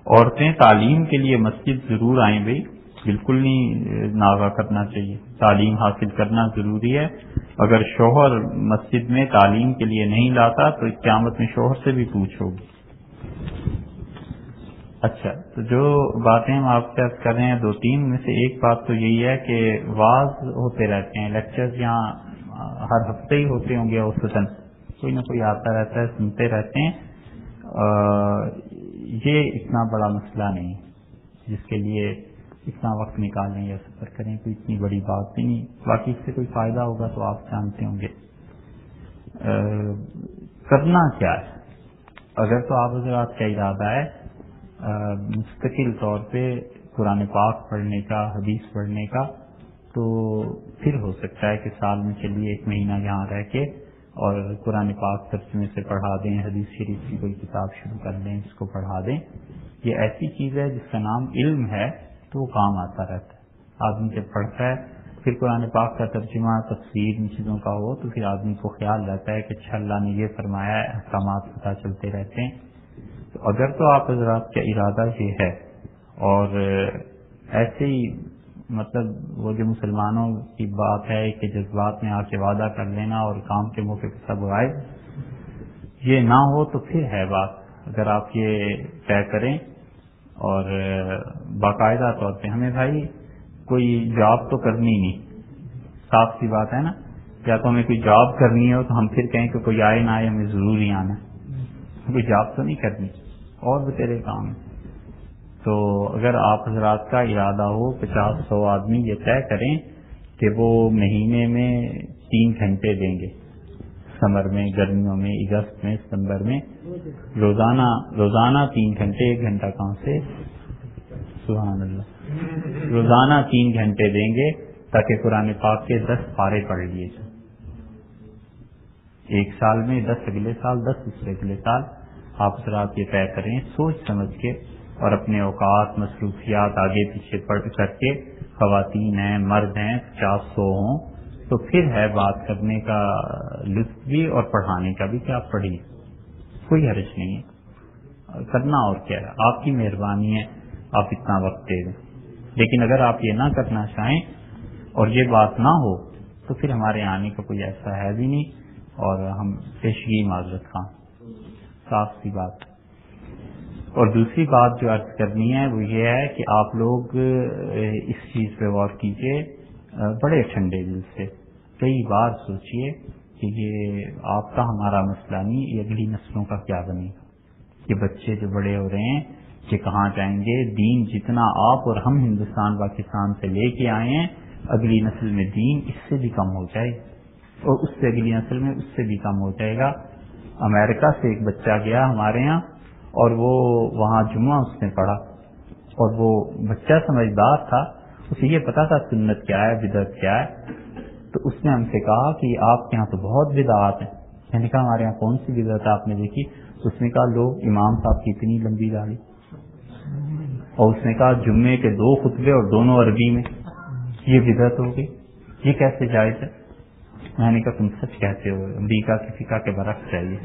عورتیں تعلیم کے لیے مسجد ضرور آئیں بھائی، بالکل نہیں ناغہ کرنا چاہیے، تعلیم حاصل کرنا ضروری ہے۔ اگر شوہر مسجد میں تعلیم کے لیے نہیں لاتا تو قیامت میں شوہر سے بھی پوچھ ہوگی۔ اچھا، تو جو باتیں ہم آپ سے عرض کر رہے ہیں 2-3 میں سے ایک بات تو یہی ہے کہ واعظ ہوتے رہتے ہیں، لیکچرز یہاں ہر ہفتے ہی ہوتے ہوں گے، اوسطاً کوئی نہ کوئی آتا رہتا ہے، سنتے رہتے ہیں۔ یہ اتنا بڑا مسئلہ نہیں جس کے لیے اتنا وقت نکالیں یا سفر کریں، کوئی اتنی بڑی بات بھی نہیں۔ باقی اس سے کوئی فائدہ ہوگا تو آپ جانتے ہوں گے۔ کرنا کیا ہے؟ اگر تو آپ حضرات کا ارادہ ہے مستقل طور پہ قرآن پاک پڑھنے کا، حدیث پڑھنے کا، تو پھر ہو سکتا ہے کہ سال میں چلیے 1 مہینہ یہاں رہ کے اور قرآن پاک ترجمے سے پڑھا دیں، حدیث شریف کی کوئی کتاب شروع کر دیں، اس کو پڑھا دیں۔ یہ ایسی چیز ہے جس کا نام علم ہے تو وہ کام آتا رہتا ہے۔ آدمی جب پڑھتا ہے پھر قرآن پاک کا ترجمہ، تفسیر ان چیزوں کا ہو تو پھر آدمی کو خیال رہتا ہے کہ اچھا اللہ نے یہ فرمایا ہے، احکامات پتہ چلتے رہتے ہیں۔ تو اگر تو آپ حضرات کا ارادہ یہ ہے اور ایسے ہی مطلب وہ جو مسلمانوں کی بات ہے کہ جذبات میں آ کے وعدہ کر لینا اور کام کے موقع پہ سب غائب، یہ نہ ہو تو پھر ہے بات۔ اگر آپ یہ طے کریں اور باقاعدہ طور پہ ہمیں بھائی کوئی جاب تو کرنی نہیں، صاف سی بات ہے نا، یا تو ہمیں کوئی جاب کرنی ہو تو ہم پھر کہیں کہ کوئی آئے نہ آئے ہمیں ضرور ہی آنا، کوئی جاب تو نہیں کرنی اور بھی تیرے کام ہے۔ تو اگر آپ حضرات کا ارادہ ہو 50-100 آدمی یہ طے کریں کہ وہ مہینے میں 3 گھنٹے دیں گے، سمر میں، گرمیوں میں، اگست میں، ستمبر میں، روزانہ 3 گھنٹے، 1 گھنٹہ کہاں سے، سبحان اللہ، روزانہ 3 گھنٹے دیں گے تاکہ قرآن پاک کے 10 پارے پڑھ لیے جائیں، ایک سال میں 10، اگلے سال 10، اس سے اگلے سال۔ آپ حضرات یہ طے کریں سوچ سمجھ کے اور اپنے اوقات، مصروفیات آگے پیچھے پڑھ کر کے، خواتین ہیں، مرد ہیں، 50-100 ہوں تو پھر ہے بات کرنے کا لطف بھی اور پڑھانے کا بھی کہ آپ پڑھیے۔ کوئی حرج نہیں ہے، کرنا اور کیا ہے، آپ کی مہربانی ہے آپ اتنا وقت دے دیں، لیکن اگر آپ یہ نہ کرنا چاہیں اور یہ بات نہ ہو تو پھر ہمارے آنے کا کوئی ایسا ہے بھی نہیں، اور ہم پیشگی معذرت خواہ، صاف سی بات۔ اور دوسری بات جو عرض کرنی ہے وہ یہ ہے کہ آپ لوگ اس چیز پہ غور کیجئے بڑے ٹھنڈے دل سے، کئی بار سوچئے کہ یہ آپ کا ہمارا مسئلہ نہیں، یہ اگلی نسلوں کا کیا بنے گا، یہ بچے جو بڑے ہو رہے ہیں کہ کہاں جائیں گے، دین جتنا آپ اور ہم ہندوستان پاکستان سے لے کے آئے ہیں اگلی نسل میں دین اس سے بھی کم ہو جائے اور اس سے اگلی نسل میں اس سے بھی کم ہو جائے گا۔ امریکہ سے ایک بچہ گیا ہمارے ہاں اور وہ وہاں جمعہ اس نے پڑھا، اور وہ بچہ سمجھدار تھا، اسے یہ پتا تھا سنت کیا ہے بدعت کیا ہے، تو اس نے ہم سے کہا کہ آپ کے یہاں تو بہت بدعات ہیں۔ میں نے کہا ہمارے یہاں کون سی بدعت آپ نے دیکھی؟ اس نے کہا لو امام صاحب کی اتنی لمبی داڑھی، اور اس نے کہا جمعے کے 2 خطبے اور دونوں عربی میں، یہ بدعت ہو گئی، یہ کیسے جائز ہے؟ میں نے کہا تم سچ کہتے ہو، امریکہ کی فقہ کے برعکس چاہیے،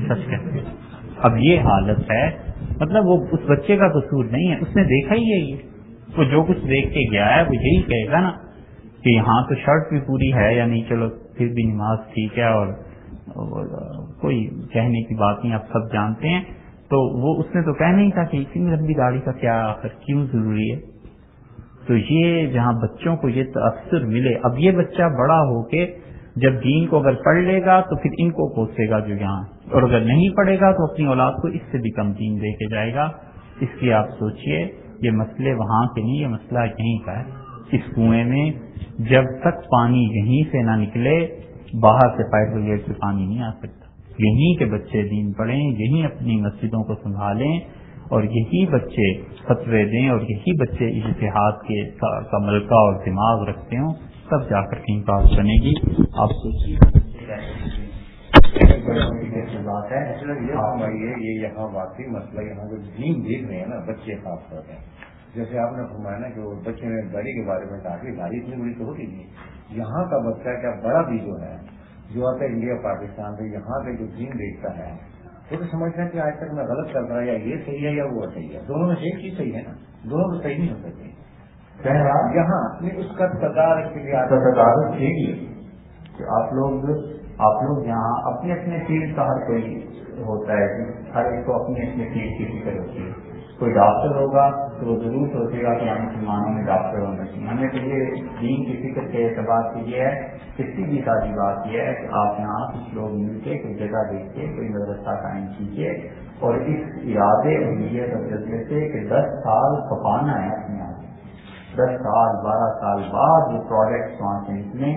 سچ کہتے ہو۔ اب یہ حالت ہے، مطلب وہ اس بچے کا قصور نہیں ہے، اس نے دیکھا ہی ہے، یہ وہ جو کچھ دیکھ کے گیا ہے وہ یہی کہے گا نا کہ یہاں تو شرط بھی پوری ہے یا نہیں، چلو پھر بھی نماز ٹھیک ہے، اور کوئی کہنے کی بات نہیں، آپ سب جانتے ہیں۔ تو وہ اس نے تو کہنا ہی تھا کہ اتنی لمبی داڑھی کا کیا آخر کیوں ضروری ہے؟ تو یہ جہاں بچوں کو یہ تاثر ملے، اب یہ بچہ بڑا ہو کے جب دین کو اگر پڑھ لے گا تو پھر ان کو کوسے گا جو یہاں، اور اگر نہیں پڑھے گا تو اپنی اولاد کو اس سے بھی کم دین دے کے جائے گا۔ اس لیے آپ سوچئے یہ مسئلے وہاں کے نہیں، یہ مسئلہ یہیں کا ہے۔ اس کنویں میں جب تک پانی یہیں سے نہ نکلے باہر سے فائر بریگیڈ سے پانی نہیں آ سکتا۔ یہیں کے بچے دین پڑھیں، یہیں اپنی مسجدوں کو سنبھالیں، اور یہی بچے فتوے دیں، اور یہی بچے اجتہاد کے کا ملکہ اور دماغ رکھتے ہوں، تب جا کر کہیں بات بنے گی۔ آپ سوچیے بات ہے یہ یہاں واقعی مسئلہ، یہاں جو دین دیکھ رہے ہیں نا بچے خاص طور پہ، جیسے آپ نے فرمایا نا کہ وہ بچے نے گاڑی کے بارے میں کہا کہ گاڑی اتنی بڑی تو ہوتی نہیں، یہاں کا بچہ کیا بڑا بھی جو ہے جو آتا ہے انڈیا پاکستان سے، یہاں پہ جو دین دیکھتا ہے وہ تو سمجھتا ہے کہ آج تک میں غلط کر رہا ہے، یا یہ صحیح ہے یا وہ صحیح ہے، دونوں میں ایک چیز صحیح ہے نا، دونوں تو صحیح نہیں ہو سکتے۔ یہاں اس کا تدارک کے لیے کہ آپ لوگ یہاں اپنے اپنے فیلڈ کا ہر کوئی ہوتا ہے، ہر ایک کو اپنے اپنے فیلڈ کی فکر ہوتی ہے۔ کوئی ڈاکٹر ہوگا تو وہ ضرور سوچے گا کہ ہم مسلمانوں میں ڈاکٹر ہونا چاہیے۔ ہمیں تو یہ دین کی فکر کے اعتبار سے یہ ہے کہ سیدھی سادی بات یہ ہے کہ آپ یہاں کچھ لوگ مل کے کوئی جگہ دیکھ کے کوئی مدرسہ قائم کیجیے، اور اس ارادے اور نیت اور جذبے سے کہ 10 سال کھپانا ہے اپنے آپ، 10 سال 12 سال بعد وہ پروڈکٹس وہاں سے نکلیں،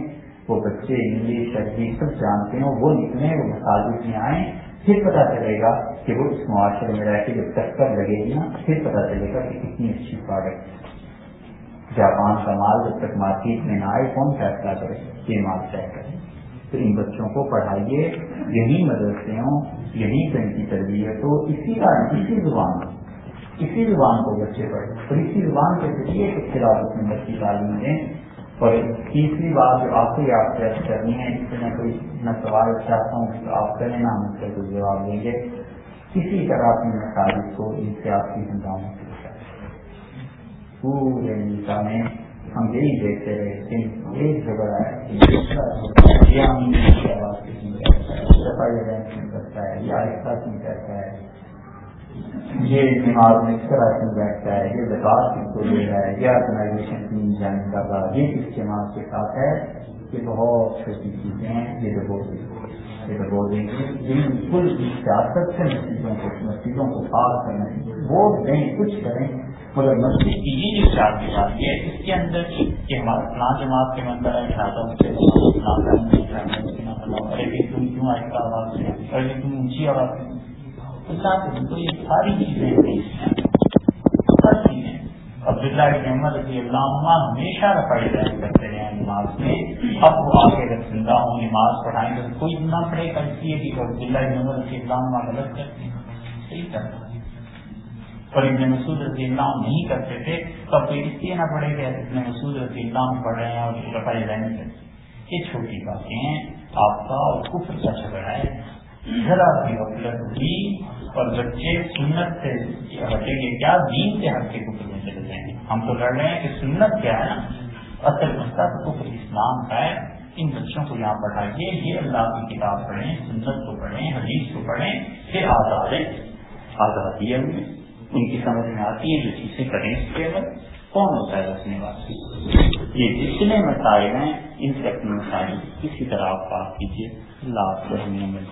وہ بچے انگلش عربی سب جانتے ہیں وہ نکلیں، وہ مساجد میں آئیں، پھر پتا چلے گا کہ وہ اس معاشرے میں رہ کے جب ٹکر لگے گی نا پھر پتا چلے گا کہ کتنی اچھی پروڈکٹ۔ جاپان کا مال جب تک مارکیٹ میں نہ آئے کون فیصلہ کرے یہ مال طے کرے؟ تو ان بچوں کو پڑھائیے، یہی مدرسے ہوں، یہی ان کی تربیت ہو، اسی زبان کو بچے پڑھیں، اور اسی زبان کے ذریعے خلافت میں بچی تعلیم دیں۔ اور تیسری بات جو آخری آپ سے عرض کرنی ہے، اس میں کوئی نہ سوال چاہتا ہوں کہ آپ کریں نہ ہم اس کا کوئی جواب دیں گے، کسی طرح اپنی مساجد کو ان سے آپ کی ہنگاموں سے پورے امریکہ میں ہم یہی دیکھتے رہے کہ ایک جھگڑا ہے کرتا ہے یا ایسا کیوں کرتا ہے، یہ نماز میں اس طرح کیوں بیٹھتا ہے، یہ زکات کس کو دے رہا ہے، یہ آرگنائزیشن کی جوائن کر رہا ہے، یہ کس جماعت کے ساتھ ہے، یہ بہت چھوٹی چیزیں ہیں، یہ ڈبو دیں گے بالکل سیاست سے مسجدوں کو پاک کرنا ہے، ووٹ دیں کچھ کریں، مگر مسجد کی یہ جو سیاسی بات ہے اس کے اندر کہ ہمارا فلاں جماعت کے مندر ہے تم کیوں ایسا آواز ہے، ارے تم اونچی آواز ہے، تو یہ ساری چیزیں عبداللہ بن عمر رضی اللہ عنہ ہمیشہ رفائی بیان کرتے رہے ہیں نماز میں، اب وہ آگے جب زندہ ہوں نماز پڑھائیں تو کوئی نہ پڑھے گا، اس لیے کہ عبداللہ بن عمر رضی اللہ عنہ غلط کرتے ہیں، صحیح کرتا ہے، اور ابن مسعود رضی اللہ عنہ نہیں کرتے تھے، تب تو اس لیے نہ پڑھے گا ابن مسعود رضی اللہ عنہ پڑھ رہے ہیں اور رفائی بیان کرتے ہیں۔ یہ چھوٹی باتیں ہیں، آپ کا اور کفر کا جھگڑا ہے، ذرا بھی غفلت ہوئی اور بچے سنت سے ہٹیں گے کیا، دین سے ہٹ کے کفر میں چلے جائیں گے. ہم تو لڑ رہے ہیں کہ سنت کیا ہے نا، اصل مسئلہ تو کفر اسلام کا ہے. ان بچوں کو یہاں پڑھائیے، یہ اللہ کی کتاب پڑھیں، سنت کو پڑھیں، حدیث کو پڑھیں، پھر آزادی ہے ان کی سمجھ میں آتی ہے جو چیزیں کریں. اس کے بعد کون ہوتا ہے رکھنے والے؟ یہ جتنے مسائل ہیں ان سے اپنے مسائل کسی طرح آپ بات کیجیے. اللہ آپ کو ہمیں مل